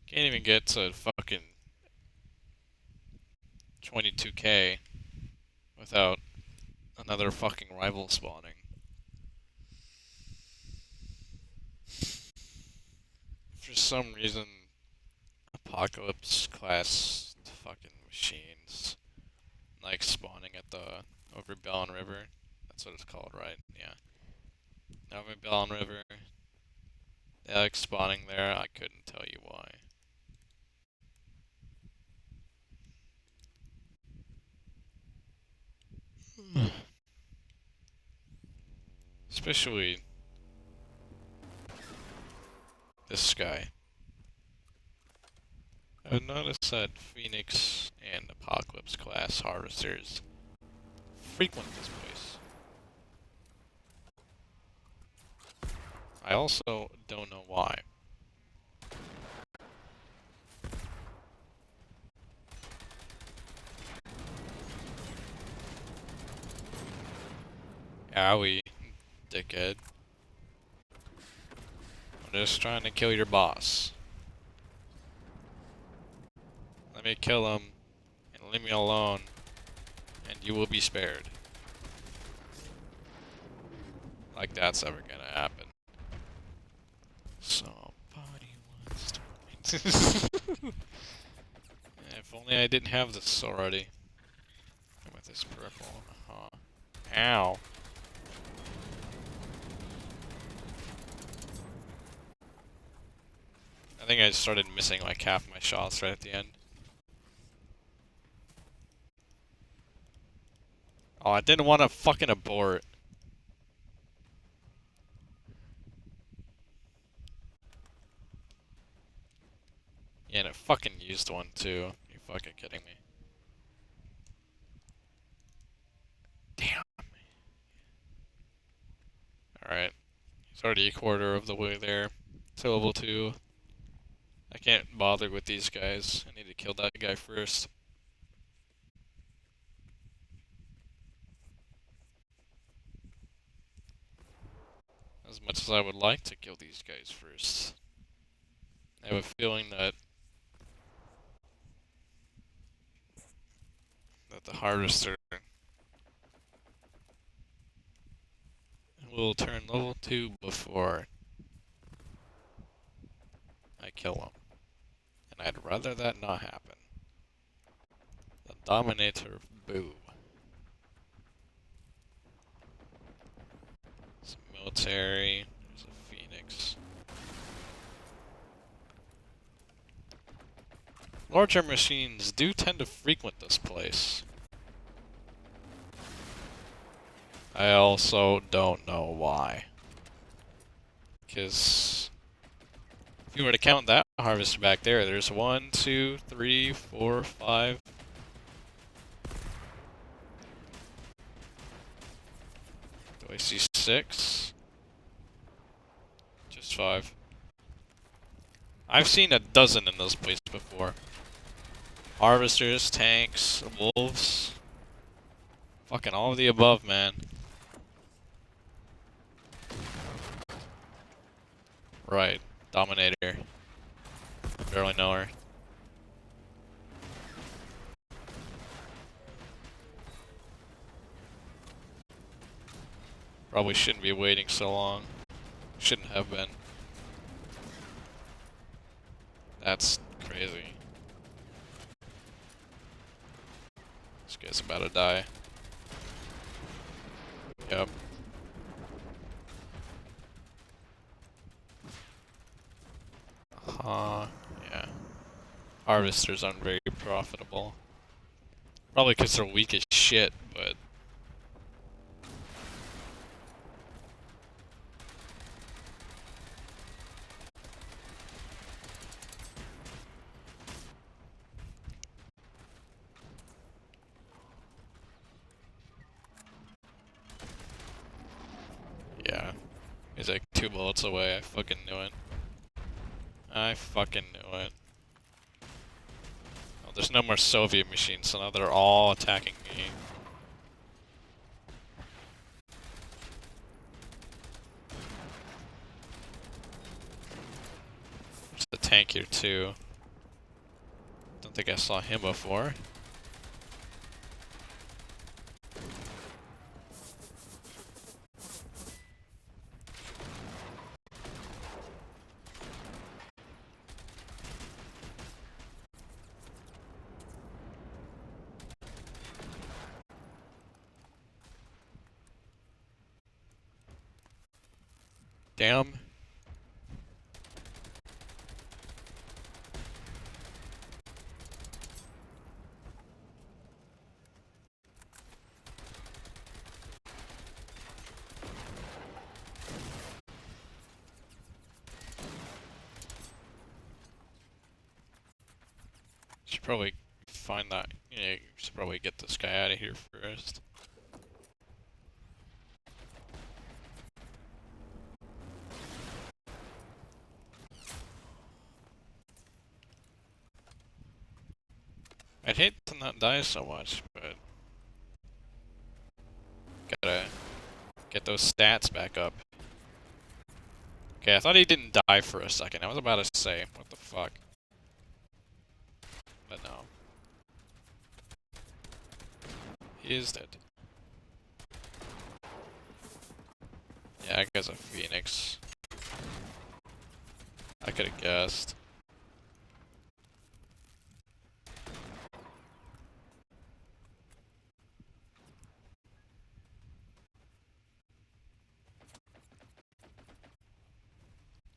Can't even get to fucking 22k without another fucking rival spawning. For some reason, Apocalypse class fucking machines like spawning at the over Bellon River. That's what it's called, right? Yeah. Over Bellon River. They like spawning there. I couldn't tell you why. Especially this guy. I've noticed that Phoenix and Apocalypse class harvesters frequent this place. I also don't know why. Owie, dickhead. I'm just trying to kill your boss. Let me kill him and leave me alone, and you will be spared. Like that's ever gonna happen. Somebody wants to. If only I didn't have this already. With this purple. Ow. I think I started missing like half my shots right at the end. Oh, I didn't want to fucking abort. Yeah, and it fucking used one too. You fucking kidding me? Damn. Alright. He's already a quarter of the way there to level 2. I can't bother with these guys. I need to kill that guy first. As much as I would like to kill these guys first. I have a feeling that the harvester will turn level 2 before I kill him. And I'd rather that not happen. The Dominator, boo. Some military, there's a Phoenix. Larger machines do tend to frequent this place. I also don't know why. Because if you were to count that harvester back there, there's 1, 2, 3, 4, 5. Do I see 6? Just 5. I've seen a dozen in this place before. Harvesters, tanks, wolves. Fucking all of the above, man. Right. Dominator. Barely know her. Probably shouldn't be waiting so long. Shouldn't have been. That's crazy. This guy's about to die. Yep. Yeah. Harvesters aren't very profitable. Probably because they're weak as shit, but... yeah. He's like 2 bullets away, I fucking knew it. I fucking knew it. How there's no more Soviet machines, so now they're all attacking me. There's a tank here too. Don't think I saw him before. Damn. Should probably find that. Yeah, you should probably get this guy out of here first. I'd hate to not die so much, but gotta get those stats back up. Okay, I thought he didn't die for a second. I was about to say, what the fuck? But no. He is dead. Yeah, that guy's a phoenix. I could have guessed.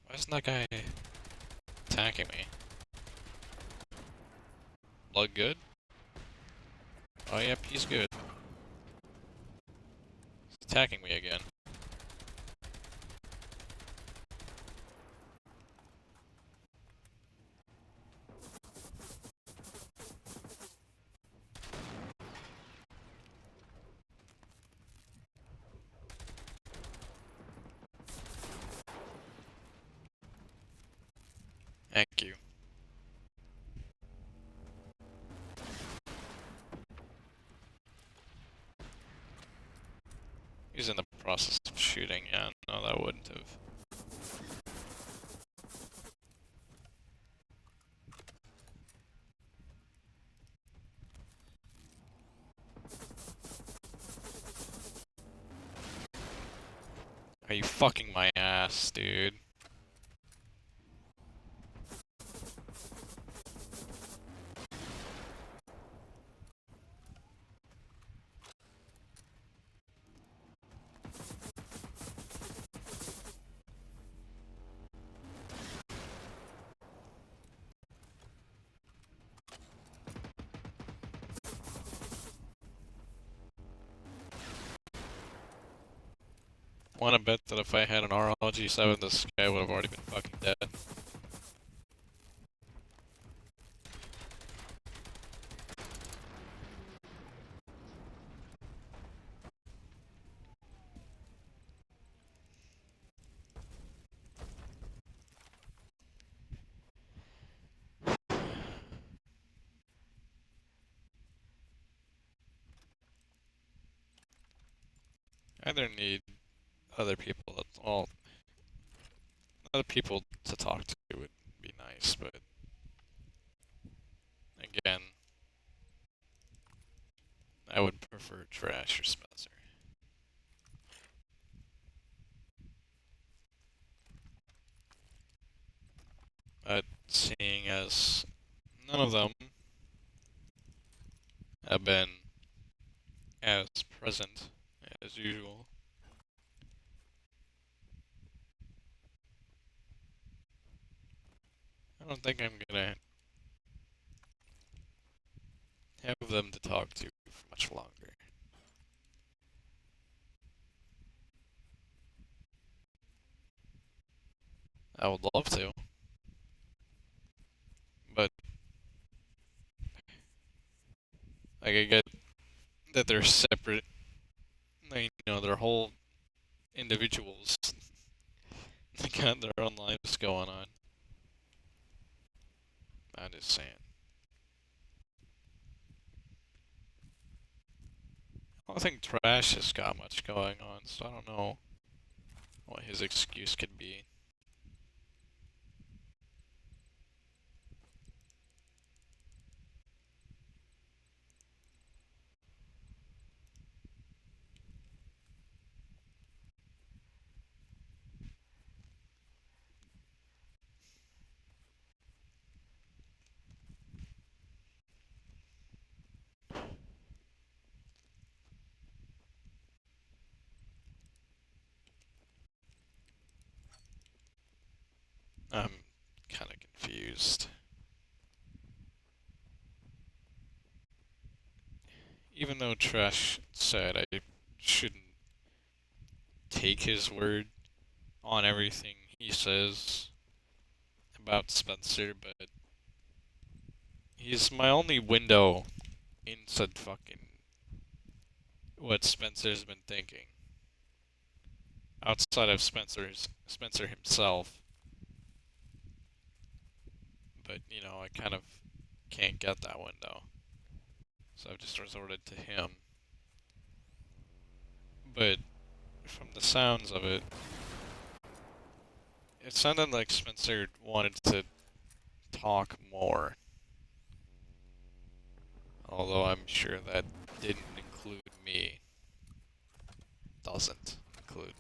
Why isn't that guy attacking me? Blood good? Oh yep, he's good. He's attacking me again. Thank you. He's in the process of shooting. Yeah, no, that wouldn't have. Are you fucking my ass, dude? Wanna bet that if I had an RLG-7, this guy would have already been fucking dead. I either need other people that, well, other people to talk to would be nice, but again, I would prefer Trash or Spencer. But seeing as none of them have been as present as usual, I don't think I'm gonna have them to talk to for much longer. I would love to, but like I get that they're separate, like, they're whole individuals. They got their own lives going on. I'm just saying. I don't think Trash has got much going on, so I don't know what his excuse could be. I'm kind of confused. Even though Trash said I shouldn't take his word on everything he says about Spencer, but he's my only window into fucking what Spencer's been thinking. Outside of Spencer himself. But, I kind of can't get that window. So I've just resorted to him. But from the sounds of it, it sounded like Spencer wanted to talk more. Although I'm sure that didn't include me. Doesn't include me.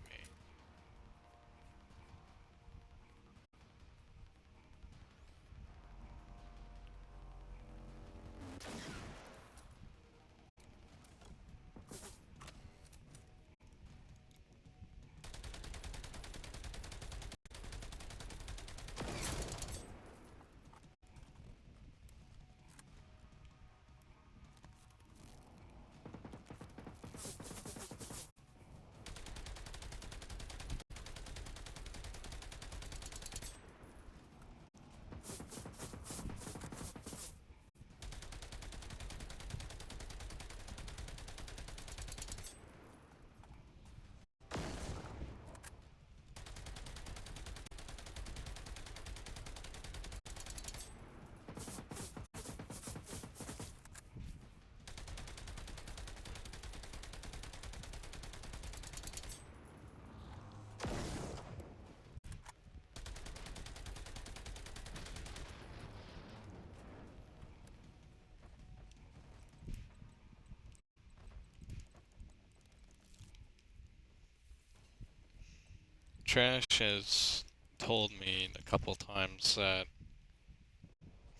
Trash has told me a couple times that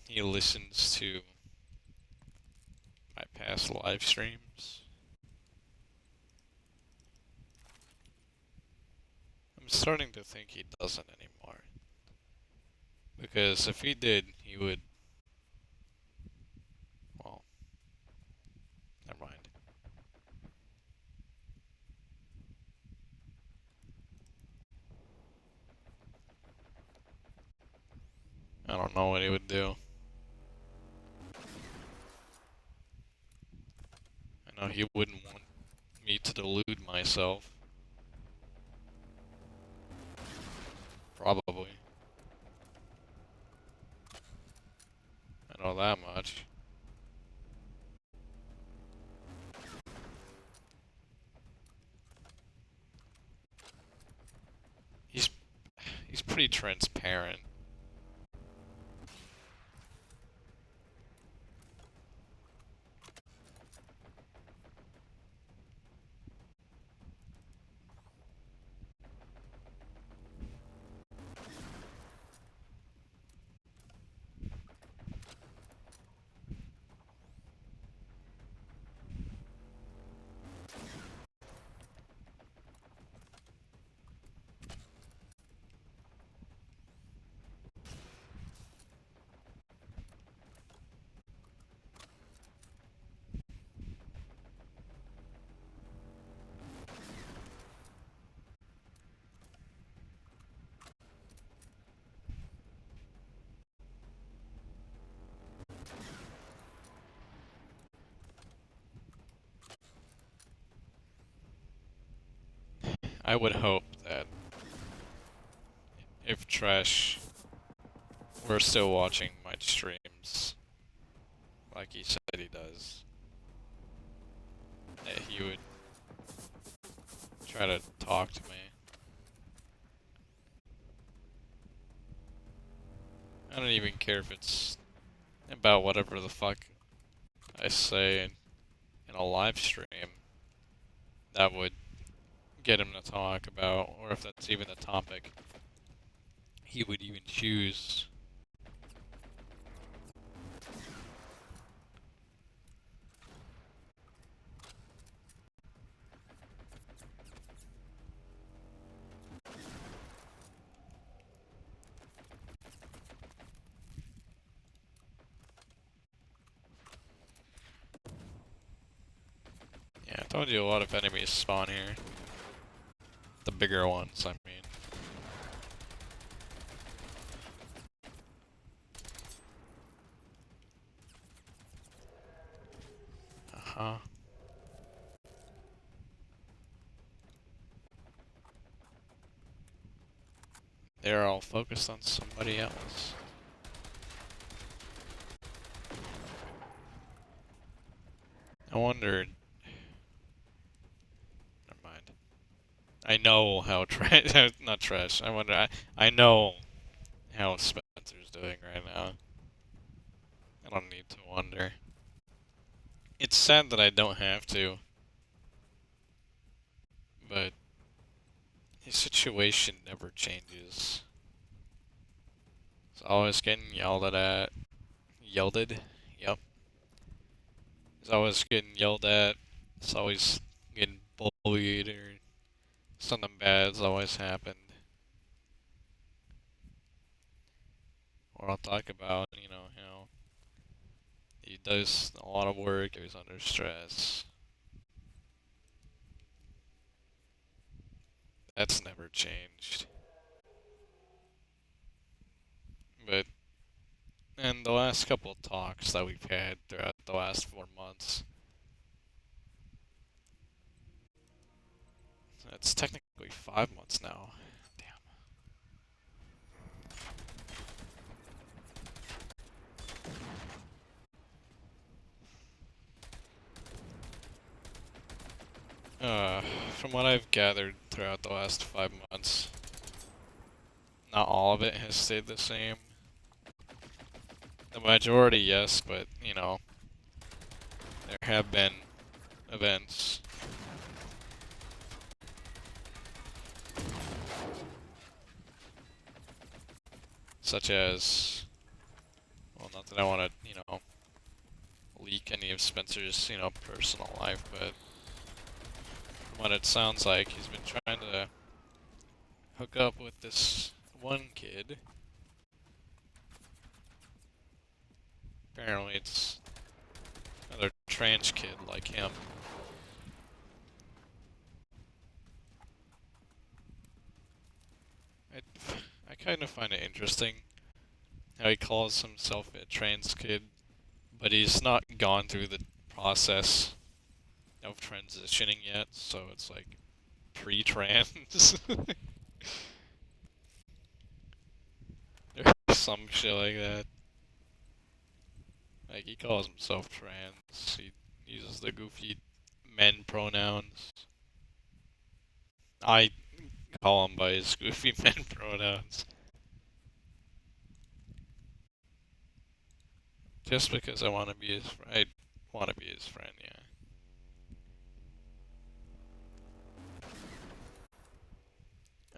he listens to my past live streams. I'm starting to think he doesn't anymore. Because if he did, he would. Well, never mind. I don't know what he would do. I know he wouldn't want me to delude myself. Probably. I know that much. He's he's pretty transparent. I would hope that if Trash were still watching my streams, like he said he does, that he would try to talk to me. I don't even care if it's about whatever the fuck I say in a live stream that would get him to talk about, or if that's even the topic he would even choose. Yeah, I told you a lot of enemies spawn here. The bigger ones, I mean. Uh-huh. They're all focused on somebody else. I wondered. Never mind. I know how not trash. I wonder. I know how Spencer's doing right now. I don't need to wonder. It's sad that I don't have to, but his situation never changes. He's always getting yelled at. Yelled? Yep. He's always getting yelled at. He's always getting bullied or something bad's always happened. Or I'll talk about, how he does a lot of work, or he's under stress. That's never changed. But in the last couple of talks that we've had throughout the last 4 months, it's technically 5 months now. From what I've gathered throughout the last 5 months, not all of it has stayed the same. The majority, yes, but, there have been events. Such as, well, not that I want to, leak any of Spencer's, personal life, but from what it sounds like, he's been trying to hook up with this one kid. Apparently it's another trans kid like him. I, I kind of find it interesting how he calls himself a trans kid, but he's not gone through the process of transitioning yet, so it's like pre-trans. Or some shit like that. Like, he calls himself trans. He uses the goofy men pronouns. I call him by his goofy men pronouns. Just because I want to be his friend. I want to be his friend, yeah.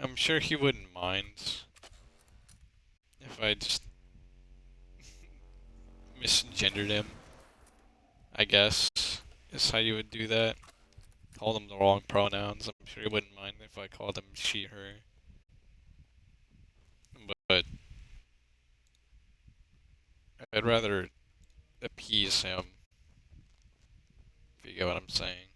I'm sure he wouldn't mind if I just misgendered him, I guess, is how you would do that. Called him the wrong pronouns. I'm sure he wouldn't mind if I called him she, her. But I'd rather appease him, if you get what I'm saying.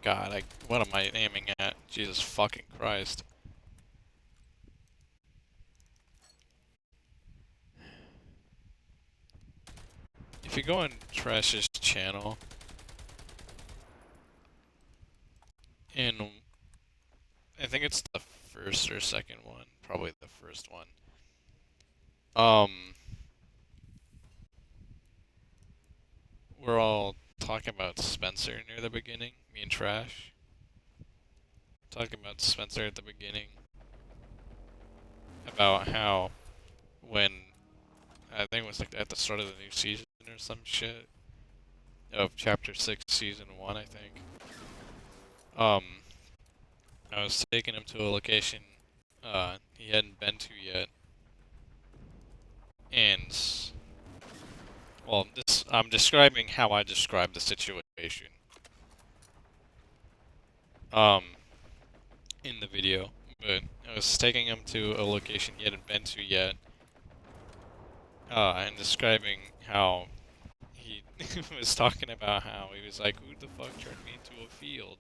God, what am I aiming at? Jesus fucking Christ. if you go on Trash's channel, and I think it's the first or second one, probably the first one. We're all talking about Spencer near the beginning, me and Trash. Talking about Spencer at the beginning. About how when, I think it was like at the start of the new season or some shit, of Chapter 6, Season 1, I think. I was taking him to a location he hadn't been to yet. And, well, I'm describing how I described the situation. In the video. But I was taking him to a location he hadn't been to yet. And describing how he was talking about how he was like, who the fuck turned me into a field?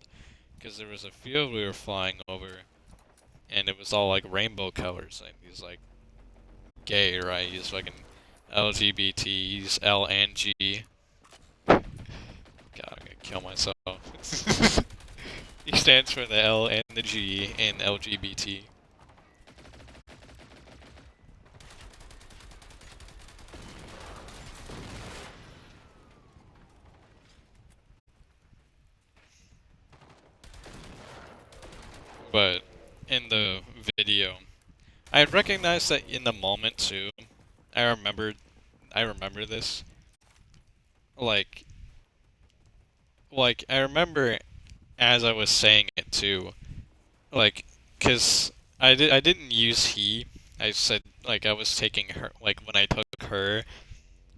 Because there was a field we were flying over, and it was all like rainbow colors. And he's like gay, right? He's fucking LGBT, he's L and G. God, I'm gonna kill myself. He stands for the L and the G in LGBT. But in the video, I recognized that in the moment too. I remember this. Like, I remember as I was saying it too. Like, cause I didn't use he. I said like I was taking her. Like when I took her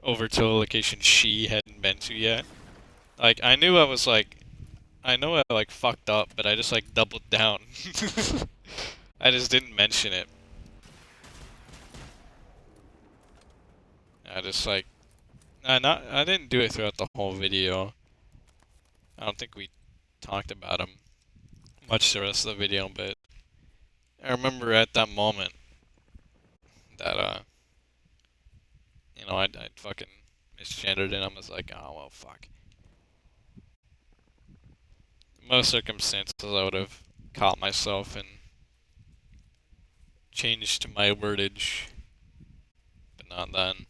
over to a location she hadn't been to yet. Like I knew I was like, I know I like fucked up, but I just like doubled down. I just didn't mention it. I just like, I didn't do it throughout the whole video. I don't think we talked about him much the rest of the video, but I remember at that moment that I'd fucking misgendered and I was like, oh well, fuck. In most circumstances, I would have caught myself and changed my wordage, but not then.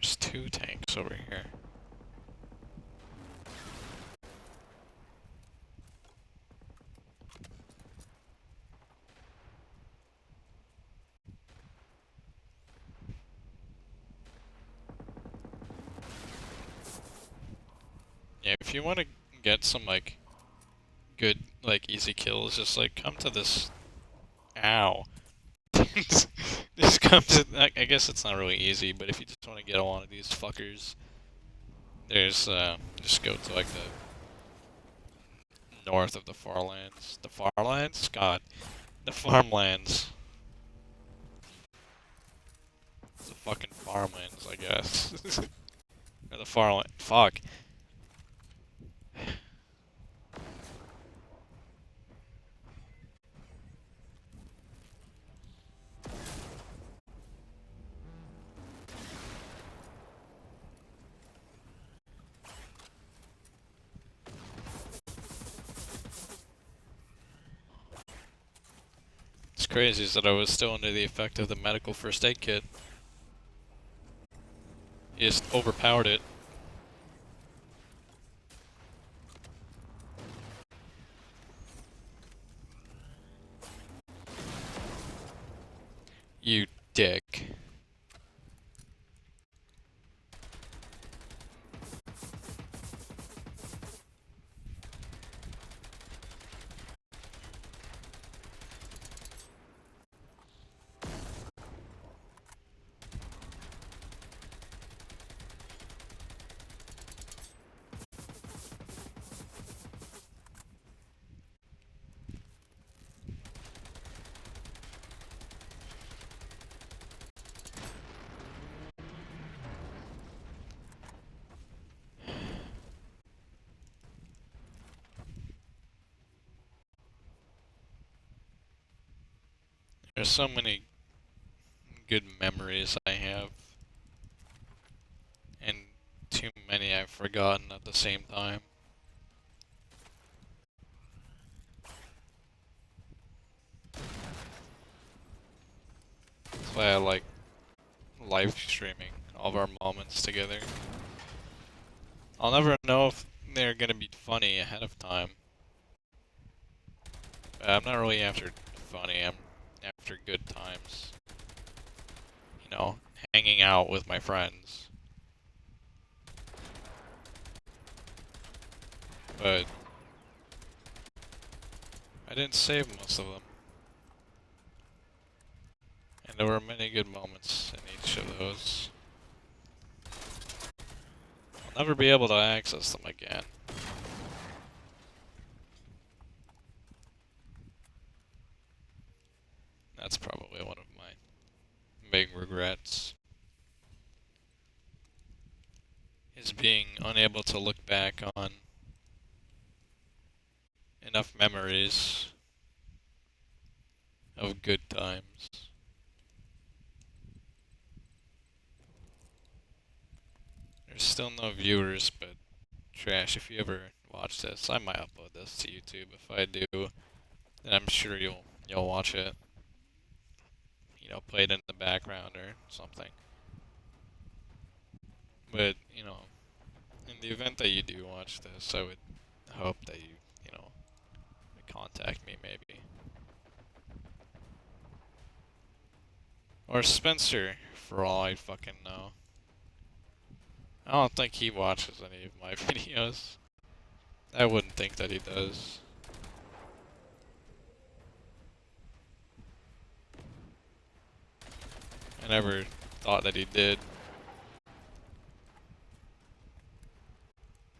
There's 2 tanks over here. Yeah, if you want to get some like good like easy kills, just like come to this. Ow. Just come to. I guess it's not really easy, but if you just want to get a lot of these fuckers, there's just go to like the north of the farlands. The farlands? God. The farmlands. The fucking farmlands, I guess. Or the farland. Fuck. It's crazy is that I was still under the effect of the medical first aid kit. He just overpowered it. You dick. There's so many good memories I have, and too many I've forgotten at the same time. That's why I like live streaming all of our moments together. I'll never know if they're gonna be funny ahead of time. But I'm not really after funny, I'm after good times. You know, hanging out with my friends. But I didn't save most of them. And there were many good moments in each of those. I'll never be able to access them again. That's probably one of my big regrets. Is being unable to look back on enough memories of good times. There's still no viewers, but Trash, if you ever watch this, I might upload this to YouTube. If I do, then I'm sure you'll watch it. You know, play it in the background or something. But, you know, in the event that you do watch this, I would hope that you know, contact me maybe. Or Spencer, for all I fucking know. I don't think he watches any of my videos. I wouldn't think that he does. I never thought that he did.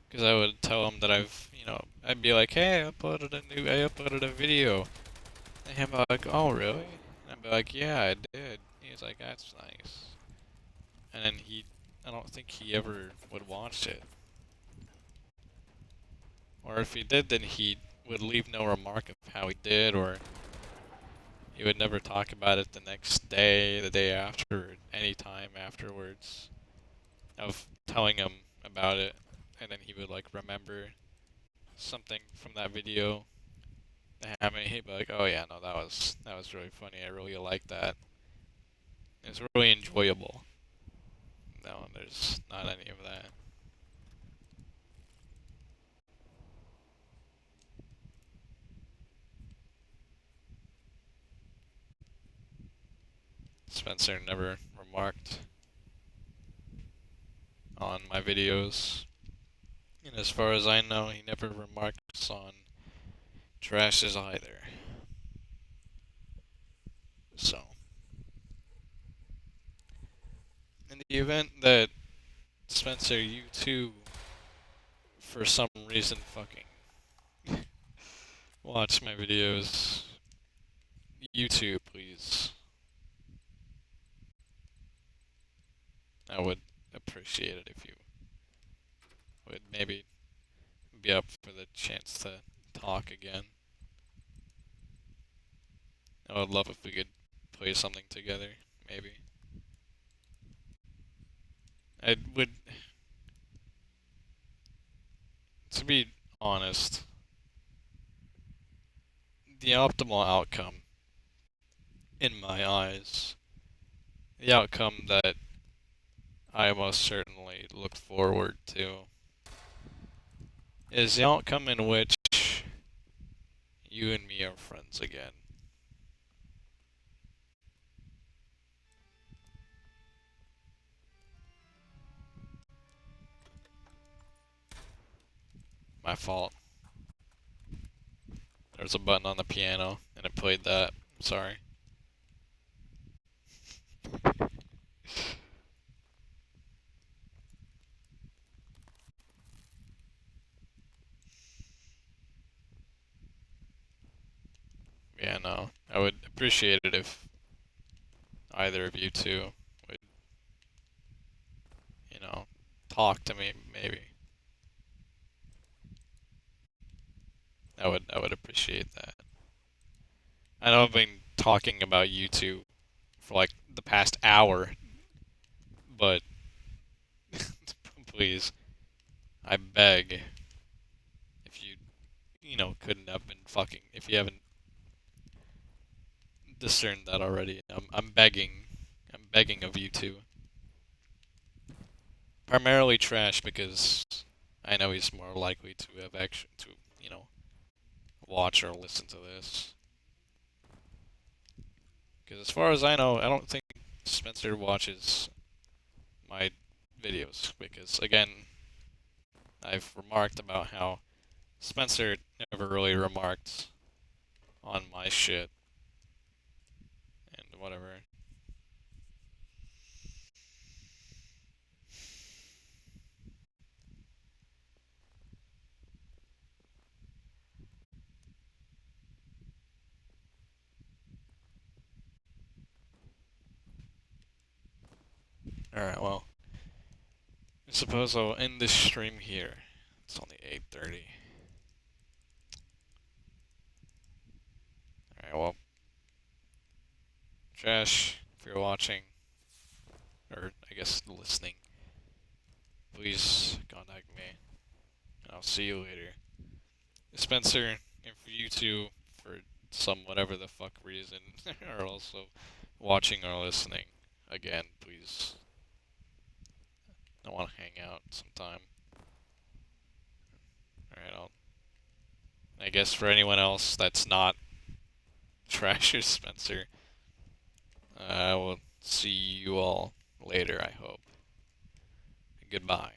Because I would tell him that I'd be like, hey, I uploaded a video. And he'd be like, oh, really? And I'd be like, yeah, I did. He's like, that's nice. And then I don't think he ever would watch it. Or if he did, then he would leave no remark of how he did, or he would never talk about it the next day, the day after, or any time afterwards of telling him about it. And then he would like remember something from that video that happened. He'd be like, "Oh yeah, no, that was really funny. I really liked that. It's really enjoyable." No, there's not any of that. Spencer never remarked on my videos. And as far as I know, he never remarks on Trash's either. So, in the event that Spencer, you too, for some reason fucking watch my videos, YouTube, please. I would appreciate it if you would maybe be up for the chance to talk again. I would love if we could play something together, maybe. I would, to be honest, the optimal outcome, in my eyes, the outcome that I most certainly look forward to, is the outcome in which you and me are friends again. My fault. There's a button on the piano, and it played that. I'm sorry. Yeah, no. I would appreciate it if either of you two would, you know, talk to me, maybe. I would appreciate that. I know I've been talking about YouTube for like the past hour, but please, I beg, if couldn't have been fucking, if you haven't discerned that already, I'm begging of you to. Primarily Trash because I know he's more likely to have watch or listen to this. Because as far as I know, I don't think Spencer watches my videos. Because again, I've remarked about how Spencer never really remarked on my shit and whatever. Alright, well, I suppose I'll end this stream here. It's only 8:30. Alright, well, Trash, if you're watching, or I guess listening, please contact me. And I'll see you later. Spencer, and for you two, for some whatever the fuck reason, are also watching or listening, again, please, I want to hang out sometime. Alright, I guess for anyone else that's not Trash or Spencer, I will see you all later, I hope. Goodbye.